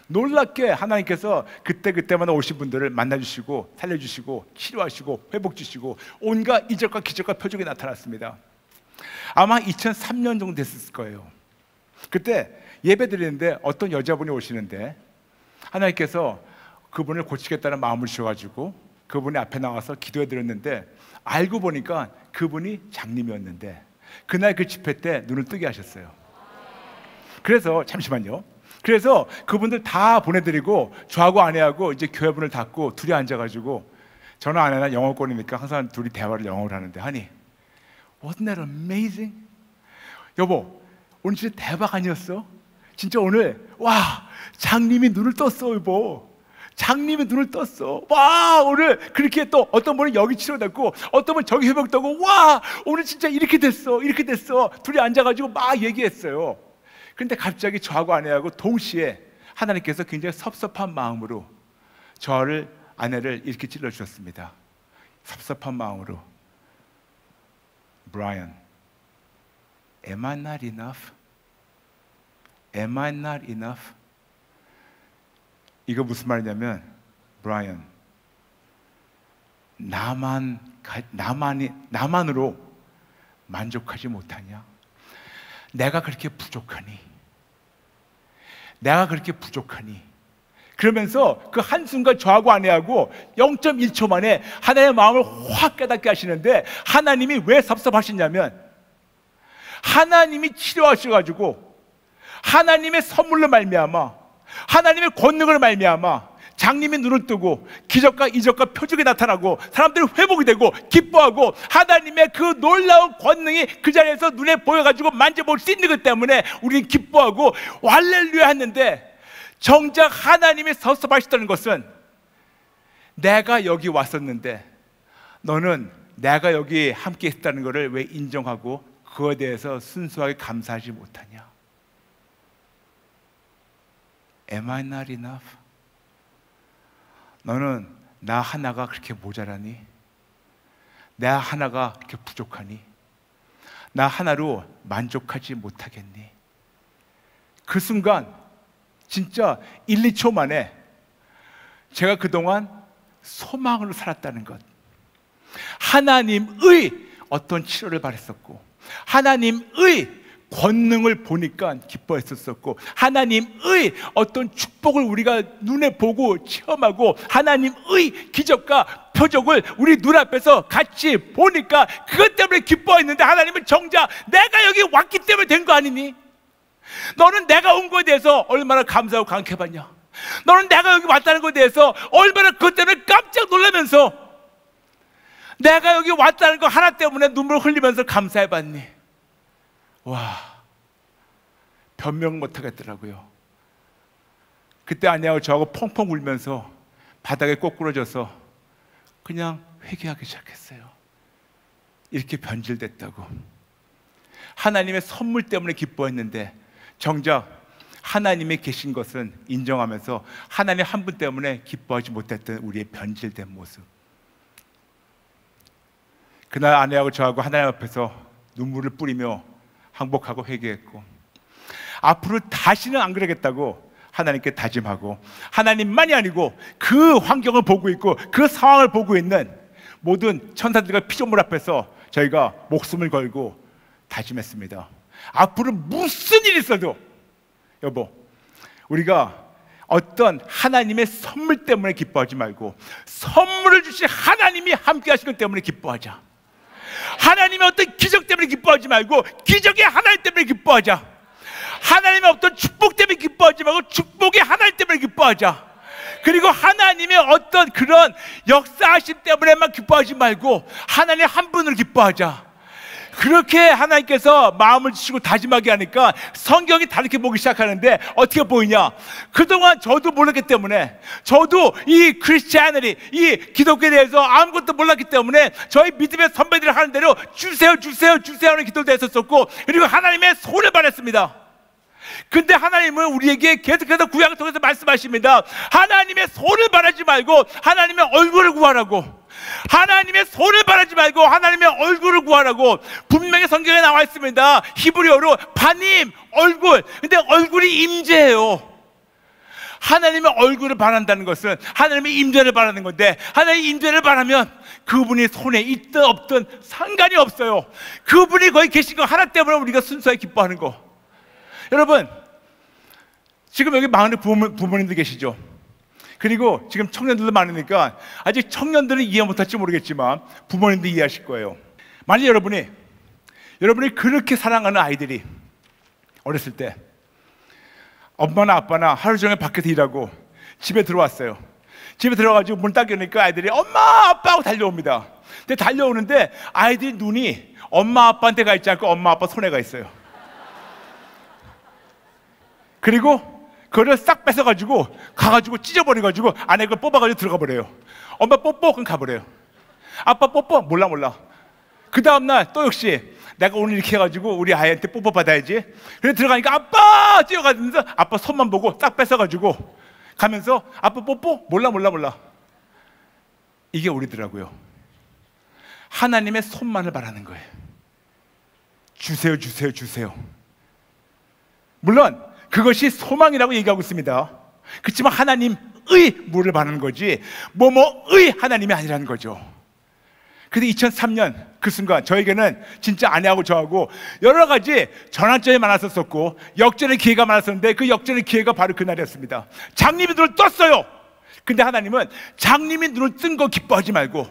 놀랍게 하나님께서 그때마다 오신 분들을 만나주시고 살려주시고 치료하시고 회복 주시고 온갖 이적과 기적과 표적이 나타났습니다. 아마 2003년 정도 됐을 거예요. 그때 예배 드리는데 어떤 여자분이 오시는데 하나님께서 그분을 고치겠다는 마음을 주셔가지고 그분의 앞에 나와서 기도해 드렸는데 알고 보니까 그분이 장님이었는데 그날 그 집회 때 눈을 뜨게 하셨어요. 그래서 잠시만요. 그래서 그분들 다 보내드리고 저하고 아내하고 이제 교회문을 닫고 둘이 앉아가지고 저는 아내는 영어권이니까 항상 둘이 대화를 영어로 하는데 하니 Wasn't that amazing? 여보 오늘 진짜 대박 아니었어? 진짜 오늘 와 장님이 눈을 떴어 여보. 장님이 눈을 떴어. 와 오늘 그렇게 또 어떤 분은 여기 치료됐고 어떤 분은 저기 회복되고 와 오늘 진짜 이렇게 됐어 둘이 앉아가지고 막 얘기했어요. 그런데 갑자기 저하고 아내하고 동시에 하나님께서 굉장히 섭섭한 마음으로 저를 아내를 이렇게 찔러주셨습니다. 섭섭한 마음으로 Brian, am I not enough? Am I not enough? 이거 무슨 말이냐면 Brian, 나만으로 만족하지 못하냐? 내가 그렇게 부족하니? 그러면서 그 한순간 저하고 아내하고 0.1초 만에 하나님의 마음을 확 깨닫게 하시는데 하나님이 왜 섭섭하시냐면 하나님이 치료하셔가지고 하나님의 선물로 말미암아 하나님의 권능을 말미암아 장님이 눈을 뜨고 기적과 이적과 표적이 나타나고 사람들이 회복이 되고 기뻐하고 하나님의 그 놀라운 권능이 그 자리에서 눈에 보여가지고 만져볼 수 있는 것 때문에 우리는 기뻐하고 할렐루야 했는데 정작 하나님이 섭섭하시다는 것은 내가 여기 왔었는데 너는 내가 여기 함께 했다는 것을 왜 인정하고 그거에 대해서 순수하게 감사하지 못하냐? Am I not enough? 너는 나 하나가 그렇게 모자라니? 나 하나가 그렇게 부족하니? 나 하나로 만족하지 못하겠니? 그 순간 진짜 1, 2초 만에 제가 그동안 소망으로 살았다는 것, 하나님의 어떤 치료를 바랬었고, 하나님의 권능을 보니까 기뻐했었고, 하나님의 어떤 축복을 우리가 눈에 보고 체험하고, 하나님의 기적과 표적을 우리 눈앞에서 같이 보니까 그것 때문에 기뻐했는데, 하나님은 정작 내가 여기 왔기 때문에 된 거 아니니? 너는 내가 온 거에 대해서 얼마나 감사하고 감격해봤냐? 너는 내가 여기 왔다는 것에 대해서 얼마나 그것 때문에 깜짝 놀라면서 내가 여기 왔다는 거 하나 때문에 눈물 흘리면서 감사해봤니? 와, 변명 못하겠더라고요. 그때 아내하고 저하고 펑펑 울면서 바닥에 꼬꾸러져서 그냥 회개하기 시작했어요. 이렇게 변질됐다고. 하나님의 선물 때문에 기뻐했는데 정작 하나님이 계신 것은 인정하면서 하나님 한 분 때문에 기뻐하지 못했던 우리의 변질된 모습. 그날 아내하고 저하고 하나님 앞에서 눈물을 뿌리며 항복하고 회개했고, 앞으로 다시는 안 그러겠다고 하나님께 다짐하고, 하나님만이 아니고 그 환경을 보고 있고 그 상황을 보고 있는 모든 천사들과 피조물 앞에서 저희가 목숨을 걸고 다짐했습니다. 앞으로 무슨 일이 있어도 여보, 우리가 어떤 하나님의 선물 때문에 기뻐하지 말고 선물을 주신 하나님이 함께 하신 것 때문에 기뻐하자. 하나님의 어떤 기적 때문에 기뻐하지 말고 기적의 하나님 때문에 기뻐하자. 하나님의 어떤 축복 때문에 기뻐하지 말고 축복의 하나님 때문에 기뻐하자. 그리고 하나님의 어떤 그런 역사하심 때문에만 기뻐하지 말고 하나님 한 분을 기뻐하자. 그렇게 하나님께서 마음을 주시고 다짐하게 하니까 성경이 다르게 보기 시작하는데 어떻게 보이냐? 그동안 저도 몰랐기 때문에, 저도 이 크리스찬들이 이 기독교에 대해서 아무것도 몰랐기 때문에 저희 믿음의 선배들이 하는 대로 주세요 주세요 주세요 하는 기도도 했었었고, 그리고 하나님의 손을 바랬습니다. 근데 하나님은 우리에게 계속해서 구약을 통해서 말씀하십니다. 하나님의 손을 바라지 말고 하나님의 얼굴을 구하라고. 하나님의 손을 바라지 말고 하나님의 얼굴을 구하라고 분명히 성경에 나와 있습니다. 히브리어로 바님, 얼굴. 근데 얼굴이 임재예요. 하나님의 얼굴을 바란다는 것은 하나님의 임재를 바라는 건데, 하나님의 임재를 바라면 그분이 손에 있든 없든 상관이 없어요. 그분이 거기 계신 거 하나 때문에 우리가 순수하게 기뻐하는 거. 여러분, 지금 여기 많은 부모님들 계시죠? 그리고 지금 청년들도 많으니까 아직 청년들은 이해 못할지 모르겠지만 부모님도 이해하실 거예요. 만약 여러분이 그렇게 사랑하는 아이들이 어렸을 때 엄마나 아빠나 하루 종일 밖에서 일하고 집에 들어왔어요. 집에 들어가지고 문 딱 여니까 아이들이 엄마 아빠 하고 달려옵니다. 근데 달려오는데 아이들이 눈이 엄마 아빠한테 가 있지 않고 엄마 아빠 손에 가 있어요. 그리고 그걸 싹 뺏어가지고 가가지고 찢어버려가지고 안에 걸 뽑아가지고 들어가 버려요. 엄마 뽀뽀 그럼 가버려요. 아빠 뽀뽀 몰라. 그 다음날 또 역시 내가 오늘 이렇게 해가지고 우리 아이한테 뽀뽀 받아야지. 그래서 들어가니까 아빠 뛰어가면서 아빠 손만 보고 싹 뺏어가지고 가면서 아빠 뽀뽀 몰라. 이게 우리더라고요. 하나님의 손만을 바라는 거예요. 주세요. 물론 그것이 소망이라고 얘기하고 있습니다. 그렇지만 하나님의 물을 바라는 거지 뭐뭐의 하나님이 아니라는 거죠. 근데 2003년 그 순간 저에게는 진짜 아내하고 저하고 여러 가지 전환점이 많았었고 역전의 기회가 많았었는데 그 역전의 기회가 바로 그날이었습니다. 장님이 눈을 떴어요. 근데 하나님은 장님이 눈을 뜬 거 기뻐하지 말고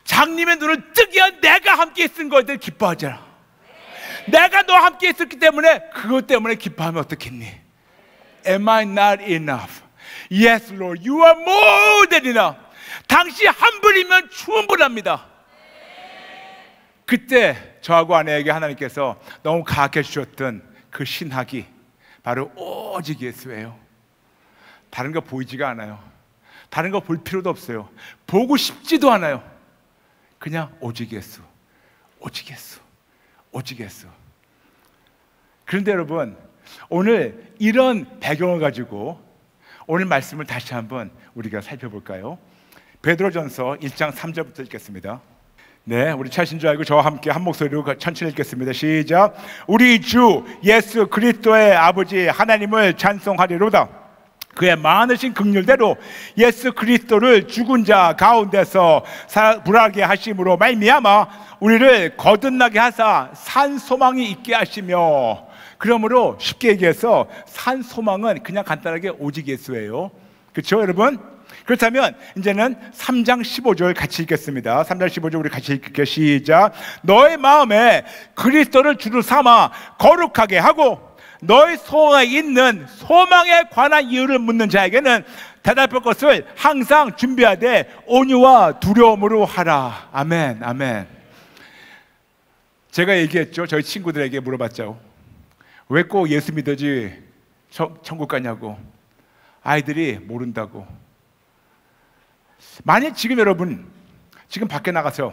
장님의 눈을 뜨게 한 내가 함께 있은 거에 대해 기뻐하잖아. 내가 너와 함께 있었기 때문에 그것 때문에 기뻐하면 어떻겠니? Am I not enough? Yes, Lord, you are more than enough. 당신 한 분이면 충분합니다. 그때 저하고 아내에게 하나님께서 너무 가르쳐 주셨던 그 신학이 바로 오직 예수예요. 다른 거 보이지가 않아요. 다른 거 볼 필요도 없어요. 보고 싶지도 않아요. 그냥 오직 예수. 그런데 여러분, 오늘 이런 배경을 가지고 오늘 말씀을 다시 한번 우리가 살펴볼까요? 베드로전서 1장 3절부터 읽겠습니다. 네, 우리 차신 줄 알고 저와 함께 한 목소리로 천천히 읽겠습니다. 시작. 우리 주 예수 그리스도의 아버지 하나님을 찬송하리로다. 그의 많으신 긍휼대로 예수 그리스도를 죽은 자 가운데서 부활하게 하심으로 말미암아 우리를 거듭나게 하사 산 소망이 있게 하시며. 그러므로 쉽게 얘기해서 산 소망은 그냥 간단하게 오직 예수예요. 그렇죠, 여러분? 그렇다면 이제는 3장 15절 같이 읽겠습니다. 3장 15절 우리 같이 읽을게요. 시작. 너의 마음에 그리스도를 주로 삼아 거룩하게 하고 너의 소망에 있는 소망에 관한 이유를 묻는 자에게는 대답할 것을 항상 준비하되 온유와 두려움으로 하라. 아멘, 아멘. 제가 얘기했죠. 저희 친구들에게 물어봤죠. 왜 꼭 예수 믿어지 천국 가냐고. 아이들이 모른다고. 만약 지금 여러분 지금 밖에 나가서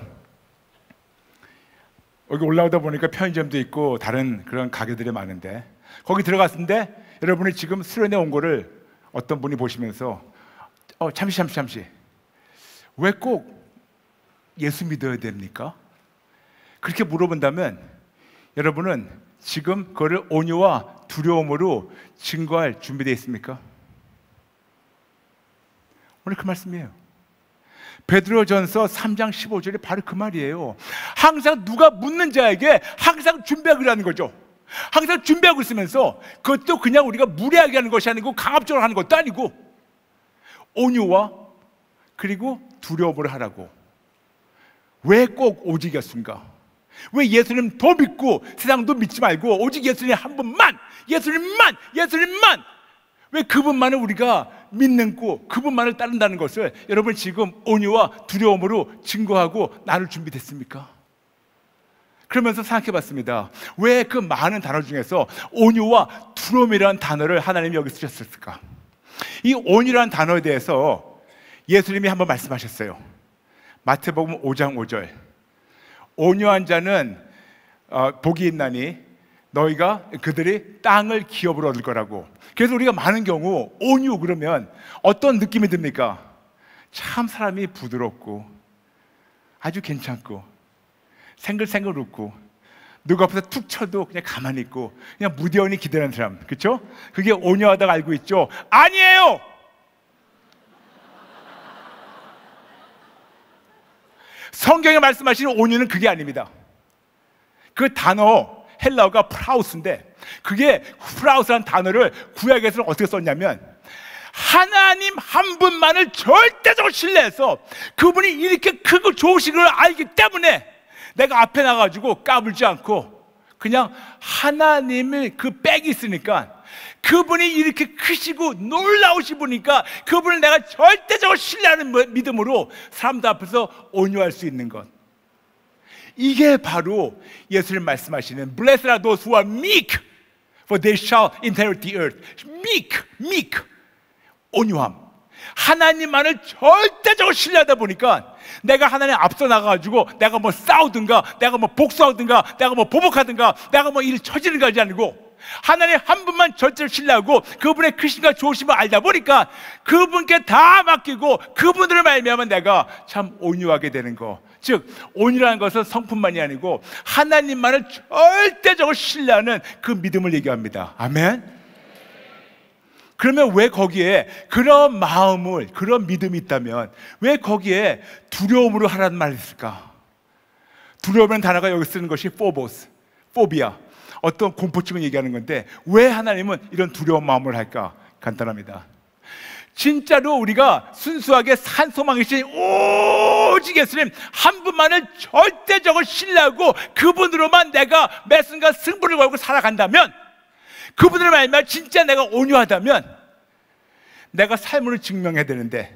여기 올라오다 보니까 편의점도 있고 다른 그런 가게들이 많은데 거기 들어갔는데 여러분이 지금 수련회 온 거를 어떤 분이 보시면서 잠시 왜 꼭 예수 믿어야 됩니까? 그렇게 물어본다면 여러분은 지금 그거를 온유와 두려움으로 증거할 준비되어 있습니까? 오늘 그 말씀이에요. 베드로전서 3장 15절이 바로 그 말이에요. 항상 누가 묻는 자에게 항상 준비하기라는 거죠. 항상 준비하고 있으면서 그것도 그냥 우리가 무례하게 하는 것이 아니고 강압적으로 하는 것도 아니고 온유와 그리고 두려움을 하라고. 왜 꼭 오직이었습니까? 왜 예수님 더 믿고 세상도 믿지 말고 오직 예수님 한 분만, 예수님만 왜 그분만을 우리가 믿는고 그분만을 따른다는 것을 여러분 지금 온유와 두려움으로 증거하고 나눌 준비됐습니까? 그러면서 생각해 봤습니다. 왜 그 많은 단어 중에서 온유와 두려움이라는 단어를 하나님이 여기 쓰셨을까? 이 온유라는 단어에 대해서 예수님이 한번 말씀하셨어요. 마태복음 5장 5절. 온유한 자는 복이 있나니 너희가 그들이 땅을 기업으로 얻을 거라고. 그래서 우리가 많은 경우 온유 그러면 어떤 느낌이 듭니까? 참 사람이 부드럽고 아주 괜찮고 생글생글 웃고 누가 앞에서 툭 쳐도 그냥 가만히 있고 그냥 무뎌니 기다리는 사람. 그렇죠? 그게 온유하다고 알고 있죠? 아니에요. 성경에 말씀하시는 온유는 그게 아닙니다. 그 단어 헬라어가 프라우스인데 그게 프라우스라는 단어를 구약에서는 어떻게 썼냐면 하나님 한 분만을 절대적으로 신뢰해서 그분이 이렇게 크고 좋으신 걸 알기 때문에 내가 앞에 나가지고 까불지 않고 그냥 하나님의 그 백이 있으니까 그분이 이렇게 크시고 놀라우신 분이니까 그분을 내가 절대적으로 신뢰하는 믿음으로 사람들 앞에서 온유할 수 있는 것. 이게 바로 예수님 말씀하시는 Blessed are those who are meek, for they shall inherit the earth. meek, 온유함. 하나님만을 절대적으로 신뢰하다 보니까 내가 하나님 앞서 나가가지고 내가 뭐 싸우든가 내가 뭐 복수하든가 내가 뭐 보복하든가 내가 뭐 일 처지는 것이 아니고 하나님 한 분만 절대로 신뢰하고 그분의 크신과 좋으심을 알다 보니까 그분께 다 맡기고 그분들을 말미암아 내가 참 온유하게 되는 거. 즉 온유라는 것은 성품만이 아니고 하나님만을 절대적으로 신뢰하는 그 믿음을 얘기합니다. 아멘. 그러면 왜 거기에 그런 마음을 그런 믿음이 있다면 왜 거기에 두려움으로 하라는 말이 있을까? 두려움이라는 단어가 여기 쓰는 것이 포보스, 포비아, 어떤 공포증을 얘기하는 건데 왜 하나님은 이런 두려운 마음을 할까? 간단합니다. 진짜로 우리가 순수하게 산 소망이신 오직 예수님 한 분만을 절대적으로 신뢰하고 그분으로만 내가 매 순간 승부를 걸고 살아간다면 그분을 말미암아 진짜 내가 온유하다면 내가 삶으로 증명해야 되는데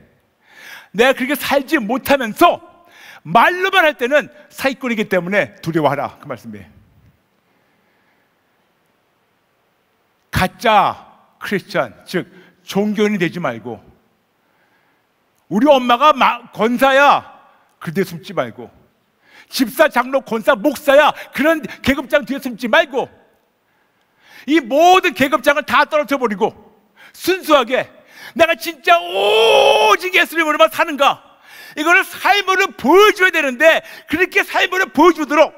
내가 그렇게 살지 못하면서 말로만 할 때는 사기꾼이기 때문에 두려워하라 그 말씀이에요. 가짜 크리스찬 즉 종교인이 되지 말고 우리 엄마가 권사야 그때 숨지 말고 집사 장로 권사 목사야 그런 계급장 뒤에 숨지 말고 이 모든 계급장을 다 떨어져 버리고 순수하게 내가 진짜 오직 예수님으로만 사는가 이거를 삶으로 보여줘야 되는데, 그렇게 삶으로 보여주도록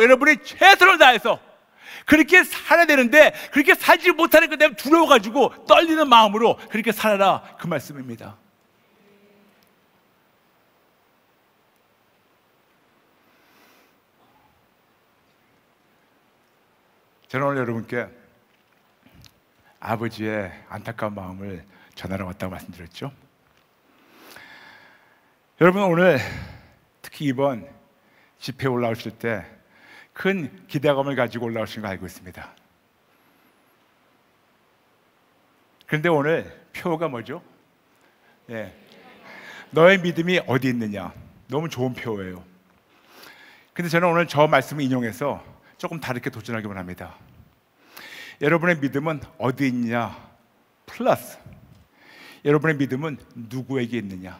여러분이 최선을 다해서 그렇게 살아야 되는데, 그렇게 살지 못하는 것 때문에 두려워가지고 떨리는 마음으로 그렇게 살아라, 그 말씀입니다. 저는 오늘 여러분께 아버지의 안타까운 마음을 전하러 왔다고 말씀드렸죠. 여러분, 오늘 특히 이번 집회에 올라오실 때 큰 기대감을 가지고 올라오신 거 알고 있습니다. 그런데 오늘 표가 뭐죠? 네. 너의 믿음이 어디 있느냐. 너무 좋은 표예요. 근데 저는 오늘 저 말씀을 인용해서 조금 다르게 도전하기 원합니다. 여러분의 믿음은 어디 있냐 플러스 여러분의 믿음은 누구에게 있느냐.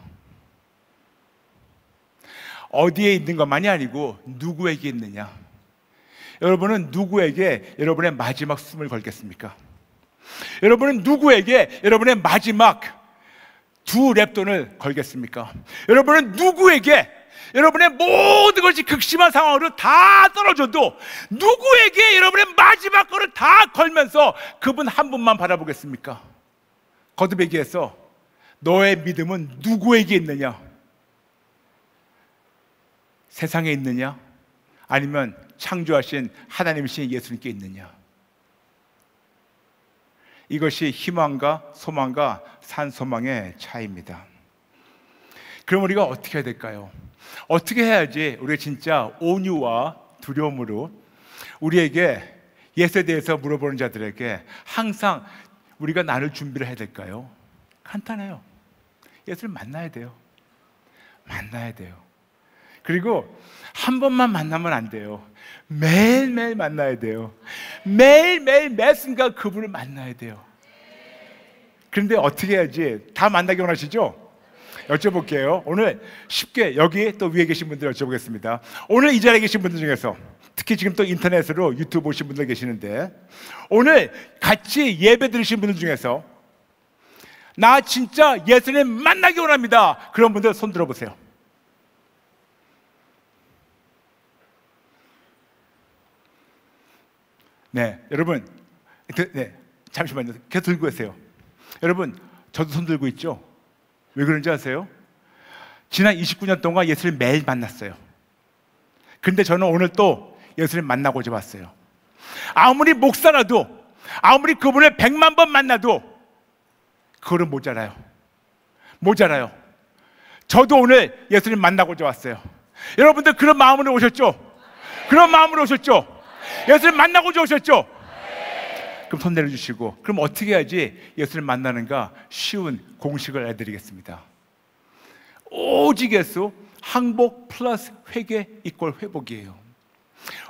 어디에 있는 것만이 아니고 누구에게 있느냐. 여러분은 누구에게 여러분의 마지막 숨을 걸겠습니까? 여러분은 누구에게 여러분의 마지막 두 랩돈을 걸겠습니까? 여러분은 누구에게 여러분의 모든 것이 극심한 상황으로 다 떨어져도 누구에게 여러분의 마지막 거를 다 걸면서 그분 한 분만 바라보겠습니까? 거듭 얘기해서 너의 믿음은 누구에게 있느냐? 세상에 있느냐? 아니면 창조하신 하나님이신 예수님께 있느냐? 이것이 희망과 소망과 산소망의 차이입니다. 그럼 우리가 어떻게 해야 될까요? 어떻게 해야지 우리가 진짜 온유와 두려움으로 우리에게 예수에 대해서 물어보는 자들에게 항상 우리가 나눌 준비를 해야 될까요? 간단해요. 예수를 만나야 돼요. 만나야 돼요. 그리고 한 번만 만나면 안 돼요. 매일매일 만나야 돼요. 매일매일 매 순간 그분을 만나야 돼요. 그런데 어떻게 해야지? 다 만나기 원하시죠? 여쭤볼게요. 오늘 쉽게 여기 또 위에 계신 분들 여쭤보겠습니다. 오늘 이 자리에 계신 분들 중에서 특히 지금 또 인터넷으로 유튜브 보신 분들 계시는데, 오늘 같이 예배 드리신 분들 중에서 나 진짜 예수님 만나기 원합니다, 그런 분들 손 들어보세요. 네, 여러분, 네, 잠시만요. 계속 들고 계세요. 여러분, 저도 손 들고 있죠? 왜 그런지 아세요? 지난 29년 동안 예수를 매일 만났어요. 근데 저는 오늘 또 예수를 만나고자 왔어요. 아무리 목사라도, 아무리 그분을 100만 번 만나도 그거는 모자라요. 모자라요. 저도 오늘 예수를 만나고자 왔어요. 여러분들 그런 마음으로 오셨죠? 그런 마음으로 오셨죠? 예수를 만나고자 오셨죠? 그럼 손 내려주시고, 그럼 어떻게 해야지 예수를 만나는가 쉬운 공식을 알려드리겠습니다. 오직 예수, 항복 플러스 회개 이꼴 회복이에요.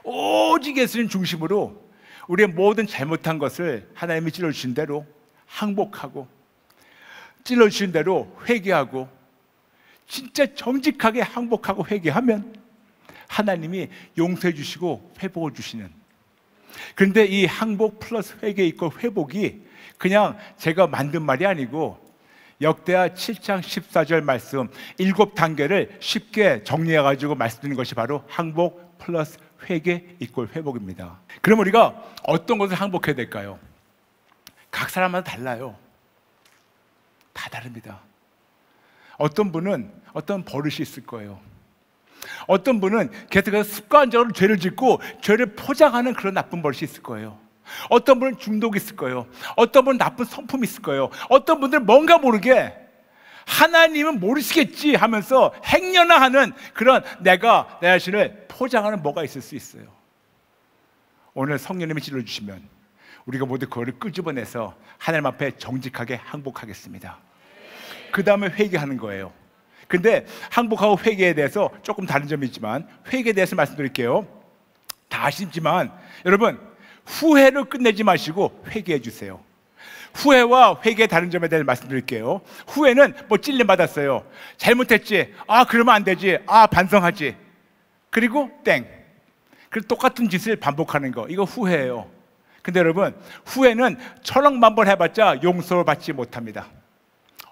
오직 예수님 중심으로 우리의 모든 잘못한 것을 하나님이 찔러주신 대로 항복하고, 찔러주신 대로 회개하고, 진짜 정직하게 항복하고 회개하면 하나님이 용서해 주시고 회복을 주시는. 그런데 이 항복 플러스 회개 있고 회복이 그냥 제가 만든 말이 아니고 역대하 7장 14절 말씀 7단계를 쉽게 정리해가지고 말씀드리는 것이 바로 항복 플러스 회개 이꼴 회복입니다. 그럼 우리가 어떤 것을 항복해야 될까요? 각 사람마다 달라요. 다 다릅니다. 어떤 분은 어떤 버릇이 있을 거예요. 어떤 분은 계속해서 습관적으로 죄를 짓고 죄를 포장하는 그런 나쁜 버릇이 있을 거예요. 어떤 분은 중독이 있을 거예요. 어떤 분은 나쁜 성품이 있을 거예요. 어떤 분들은 뭔가 모르게 하나님은 모르시겠지 하면서 행여나하는 그런 내가 내 자신을 포장하는 뭐가 있을 수 있어요. 오늘 성령님이 찔러주시면 우리가 모두 그거를 끄집어내서 하나님 앞에 정직하게 항복하겠습니다. 그 다음에 회개하는 거예요. 근데 항복하고 회개에 대해서 조금 다른 점이 있지만, 회개에 대해서 말씀드릴게요. 다 아시지만 여러분, 후회로 끝내지 마시고 회개해 주세요. 후회와 회개의 다른 점에 대해서 말씀드릴게요. 후회는 뭐 찔림 받았어요. 잘못했지. 아, 그러면 안 되지. 아, 반성하지. 그리고 땡. 그리고 똑같은 짓을 반복하는 거. 이거 후회예요. 근데 여러분, 후회는 천억만 번 해봤자 용서를 받지 못합니다.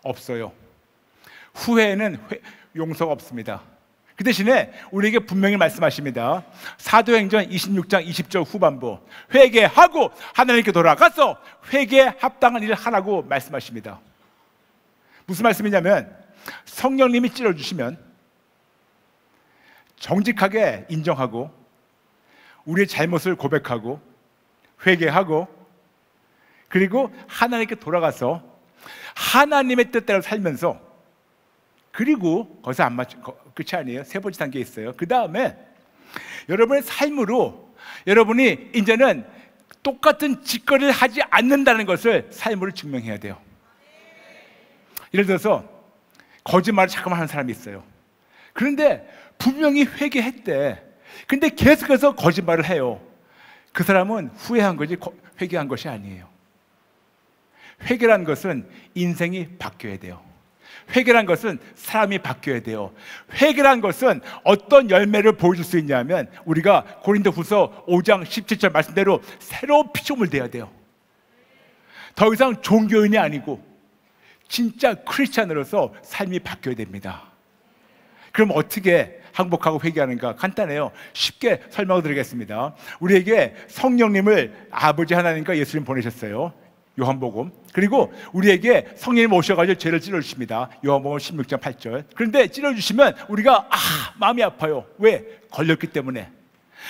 없어요. 후회에는 용서가 없습니다. 그 대신에 우리에게 분명히 말씀하십니다. 사도행전 26장 20절 후반부, 회개하고 하나님께 돌아가서 회개에 합당한 일을 하라고 말씀하십니다. 무슨 말씀이냐면, 성령님이 찔러주시면 정직하게 인정하고 우리의 잘못을 고백하고 회개하고, 그리고 하나님께 돌아가서 하나님의 뜻대로 살면서, 그리고 거기서 안 맞춘 끝이 아니에요. 세 번째 단계에 있어요. 그 다음에 여러분의 삶으로 여러분이 이제는 똑같은 짓거리를 하지 않는다는 것을 삶으로 증명해야 돼요. 예를 들어서 거짓말을 잠깐만 하는 사람이 있어요. 그런데 분명히 회개했대. 근데 계속해서 거짓말을 해요. 그 사람은 후회한 거지 회개한 것이 아니에요. 회개란 것은 인생이 바뀌어야 돼요. 회개란 것은 사람이 바뀌어야 돼요. 회개란 것은 어떤 열매를 보여줄 수 있냐면, 우리가 고린도후서 5장 17절 말씀대로 새로운 피조물 돼야 돼요. 더 이상 종교인이 아니고 진짜 크리스찬으로서 삶이 바뀌어야 됩니다. 그럼 어떻게 항복하고 회개하는가? 간단해요. 쉽게 설명을 드리겠습니다. 우리에게 성령님을 아버지 하나님과 예수님 보내셨어요. 요한복음. 그리고 우리에게 성령님 오셔가지고 죄를 찔러주십니다. 요한복음 16장 8절. 그런데 찔러주시면 우리가 마음이 아파요. 왜? 걸렸기 때문에.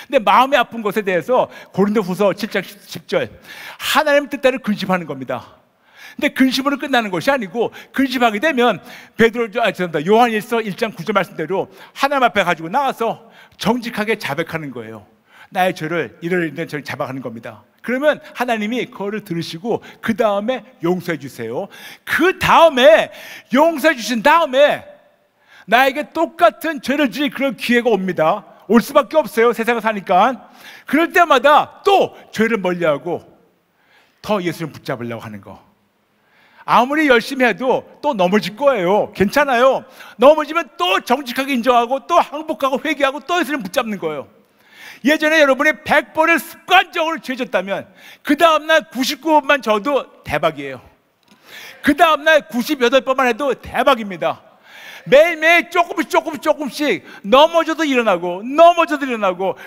근데 마음이 아픈 것에 대해서 고린도후서 7장 10절, 하나님 뜻대로 근심하는 겁니다. 근데 근심으로 끝나는 것이 아니고, 근심하게 되면 요한일서 1장 9절 말씀대로 하나님 앞에 가지고 나와서 정직하게 자백하는 거예요. 나의 죄를 이러이러한 죄를 자백하는 겁니다. 그러면 하나님이 그거를 들으시고 그 다음에 용서해 주세요. 그 다음에 용서해 주신 다음에 나에게 똑같은 죄를 지을 그런 기회가 옵니다. 올 수밖에 없어요. 세상을 사니까. 그럴 때마다 또 죄를 멀리하고 더 예수를 붙잡으려고 하는 거. 아무리 열심히 해도 또 넘어질 거예요. 괜찮아요. 넘어지면 또 정직하게 인정하고 또 항복하고 회개하고 또 예수를 붙잡는 거예요. 예전에 여러분이 100번을 습관적으로 죄졌다면 그 다음날 99번만 져도 대박이에요. 그 다음날 98번만 해도 대박입니다. 매일매일 조금씩 넘어져도 일어나고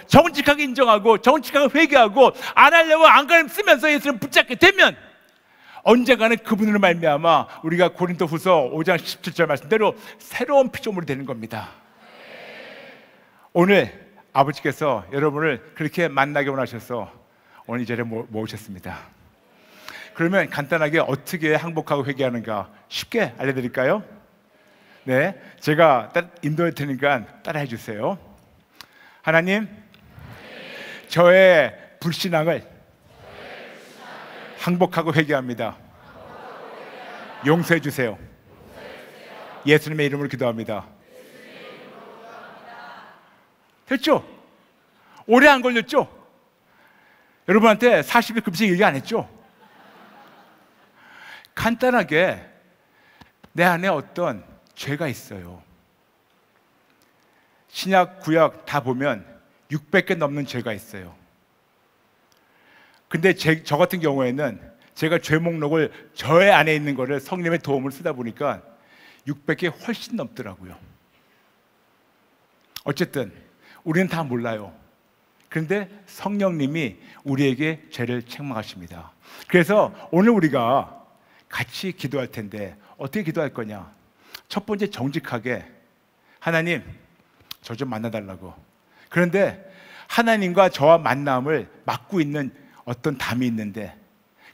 정직하게 인정하고 정직하게 회개하고 안 하려고 안간힘 쓰면서 예수를 붙잡게 되면 언젠가는 그분으로 말미암아 우리가 고린도후서 5장 17절 말씀대로 새로운 피조물이 되는 겁니다. 오늘 아버지께서 여러분을 그렇게 만나게 원하셔서 오늘 이 자리에 모으셨습니다. 그러면 간단하게 어떻게 항복하고 회개하는가 쉽게 알려드릴까요? 네, 제가 인도해 드리니까 따라해 주세요. 하나님, 저의 불신앙을 항복하고 회개합니다. 용서해 주세요. 예수님의 이름으로 기도합니다. 됐죠? 오래 안 걸렸죠? 여러분한테 40일 급식 얘기 안 했죠? 간단하게 내 안에 어떤 죄가 있어요. 신약, 구약 다 보면 600개 넘는 죄가 있어요. 근데 저 같은 경우에는 제가 죄 목록을 저의 안에 있는 거를 성령의 도움을 쓰다 보니까 600개 훨씬 넘더라고요. 어쨌든 우리는 다 몰라요. 그런데 성령님이 우리에게 죄를 책망하십니다. 그래서 오늘 우리가 같이 기도할 텐데 어떻게 기도할 거냐? 첫 번째, 정직하게 하나님, 저 좀 만나달라고. 그런데 하나님과 저와 만남을 막고 있는 어떤 담이 있는데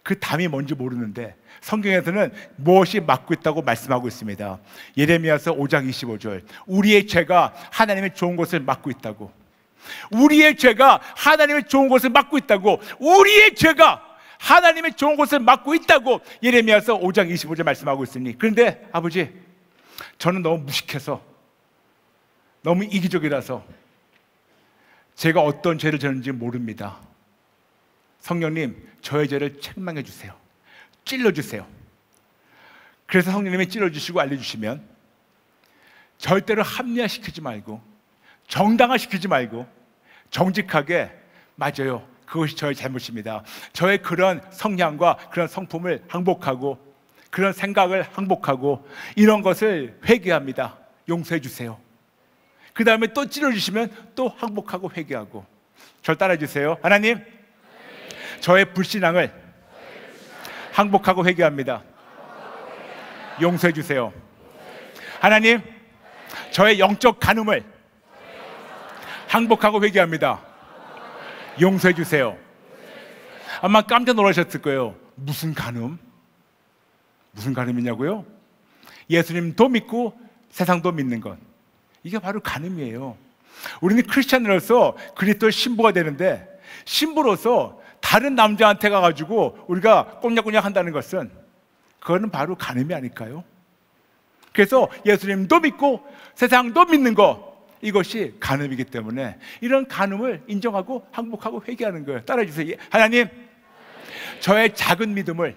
그 담이 뭔지 모르는데 성경에서는 무엇이 막고 있다고 말씀하고 있습니다. 예레미야서 5장 25절, 우리의 죄가 하나님의 좋은 것을 막고 있다고. 우리의 죄가 하나님의 좋은 것을 막고 있다고. 우리의 죄가 하나님의 좋은 것을 막고 있다고 예레미야서 5장 25절 말씀하고 있으니, 그런데 아버지, 저는 너무 무식해서 너무 이기적이라서 제가 어떤 죄를 졌는지 모릅니다. 성령님, 저의 죄를 책망해 주세요. 찔러주세요. 그래서 성령님이 찔러주시고 알려주시면 절대로 합리화시키지 말고 정당화시키지 말고 정직하게, 맞아요, 그것이 저의 잘못입니다, 저의 그런 성향과 그런 성품을 항복하고 그런 생각을 항복하고 이런 것을 회개합니다. 용서해 주세요. 그 다음에 또 찔러주시면 또 항복하고 회개하고. 절 따라해 주세요. 하나님, 저의 불신앙을 항복하고 회개합니다. 용서해 주세요. 하나님, 저의 영적 간음을 항복하고 회개합니다. 용서해 주세요. 아마 깜짝 놀라셨을 거예요. 무슨 간음? 무슨 간음이냐고요? 예수님도 믿고 세상도 믿는 것, 이게 바로 간음이에요. 우리는 크리스찬으로서 그리스도의 신부가 되는데, 신부로서 다른 남자한테 가가지고 우리가 꼼냥꼼냥 한다는 것은, 그거는 바로 간음이 아닐까요? 그래서 예수님도 믿고 세상도 믿는 것, 이것이 간음이기 때문에 이런 간음을 인정하고 항복하고 회개하는 거예요. 따라해 주세요. 하나님, 저의 작은 믿음을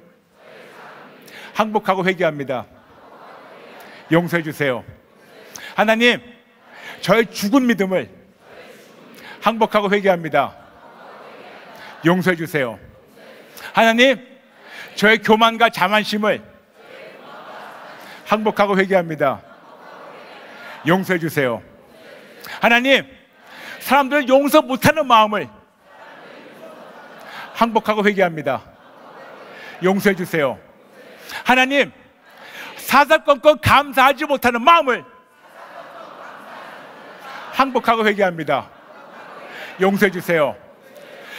항복하고 회개합니다. 용서해 주세요. 하나님, 저의 죽은 믿음을 항복하고 회개합니다. 용서해 주세요. 하나님, 저의 교만과 자만심을 항복하고 회개합니다. 용서해 주세요. 하나님, 사람들을 용서 못하는 마음을 항복하고 회개합니다. 용서해 주세요. 하나님, 사사건건 감사하지 못하는 마음을 항복하고 회개합니다. 용서해 주세요.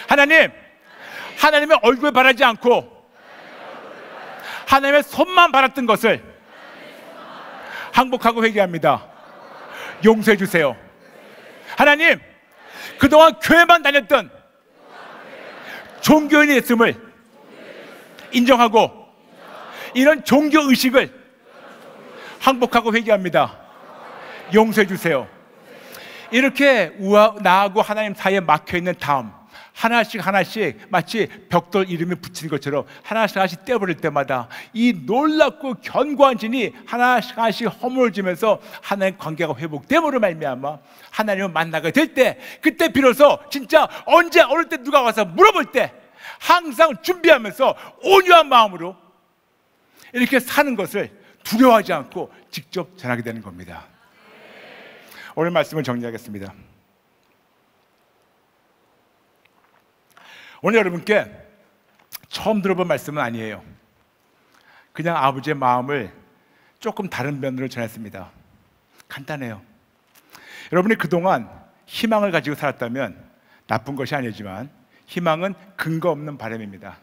하나님, 하나님의 얼굴 바라지 않고 하나님의 손만 바랐던 것을 항복하고 회개합니다. 용서해 주세요. 하나님, 그동안 교회만 다녔던 종교인이 됐음을 인정하고 이런 종교의식을 항복하고 회개합니다. 용서해 주세요. 이렇게 나하고 하나님 사이에 막혀있는 담, 하나씩 하나씩 마치 벽돌 이름을 붙이는 것처럼 하나씩 하나씩 떼버릴 때마다 이 놀랍고 견고한 진이 하나씩 하나씩 허물어지면서 하나님 관계가 회복됨으로 말미암아 하나님을 만나게 될 때, 그때 비로소 진짜 언제 어느 때 누가 와서 물어볼 때 항상 준비하면서 온유한 마음으로 이렇게 사는 것을 두려워하지 않고 직접 전하게 되는 겁니다. 오늘 말씀을 정리하겠습니다. 오늘 여러분께 처음 들어본 말씀은 아니에요. 그냥 아버지의 마음을 조금 다른 면으로 전했습니다. 간단해요. 여러분이 그동안 희망을 가지고 살았다면 나쁜 것이 아니지만 희망은 근거 없는 바람입니다.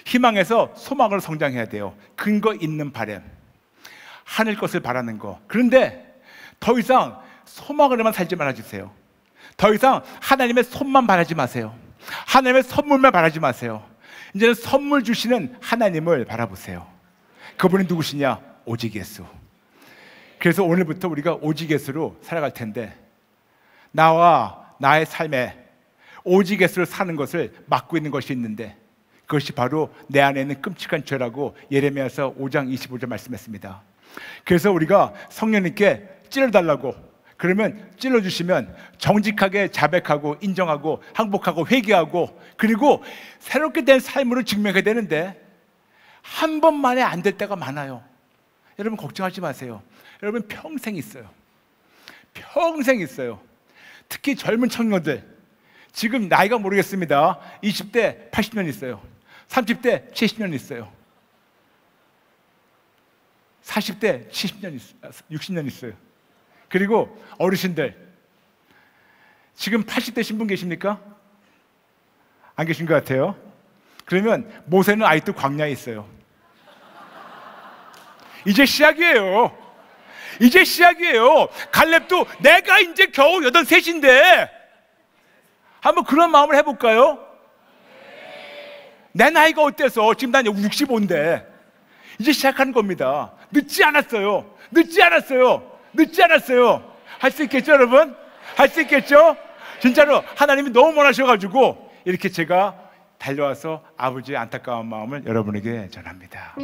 희망에서 소망으로 성장해야 돼요. 근거 있는 바람, 하늘 것을 바라는 거. 그런데 더 이상 소망으로만 살지 말아주세요. 더 이상 하나님의 손만 바라지 마세요. 하나님의 선물만 바라지 마세요. 이제는 선물 주시는 하나님을 바라보세요. 그분이 누구시냐? 오직 예수. 그래서 오늘부터 우리가 오직 예수로 살아갈 텐데, 나와 나의 삶에 오직 예수로 사는 것을 막고 있는 것이 있는데, 그것이 바로 내 안에 있는 끔찍한 죄라고 예레미야서 5장 25절 말씀했습니다. 그래서 우리가 성령님께 찔러달라고, 그러면 찔러주시면 정직하게 자백하고 인정하고 항복하고 회개하고, 그리고 새롭게 된 삶으로 증명해야 되는데 한 번만에 안 될 때가 많아요. 여러분 걱정하지 마세요. 여러분 평생 있어요. 평생 있어요. 특히 젊은 청년들, 지금 나이가 모르겠습니다. 20대 80년 있어요. 30대 70년 있어요. 40대 70년 있어요. 60년 있어요. 그리고 어르신들, 지금 80대신 분 계십니까? 안 계신 것 같아요. 그러면 모세는 아직도 광야에 있어요. 이제 시작이에요. 이제 시작이에요. 갈렙도 내가 이제 겨우 83인데 한번 그런 마음을 해볼까요? 내 나이가 어때서 지금 난 65인데 이제 시작하는 겁니다. 늦지 않았어요. 늦지 않았어요. 늦지 않았어요. 할 수 있겠죠, 여러분? 할 수 있겠죠? 진짜로 하나님이 너무 원하셔가지고 이렇게 제가 달려와서 아버지의 안타까운 마음을 여러분에게 전합니다.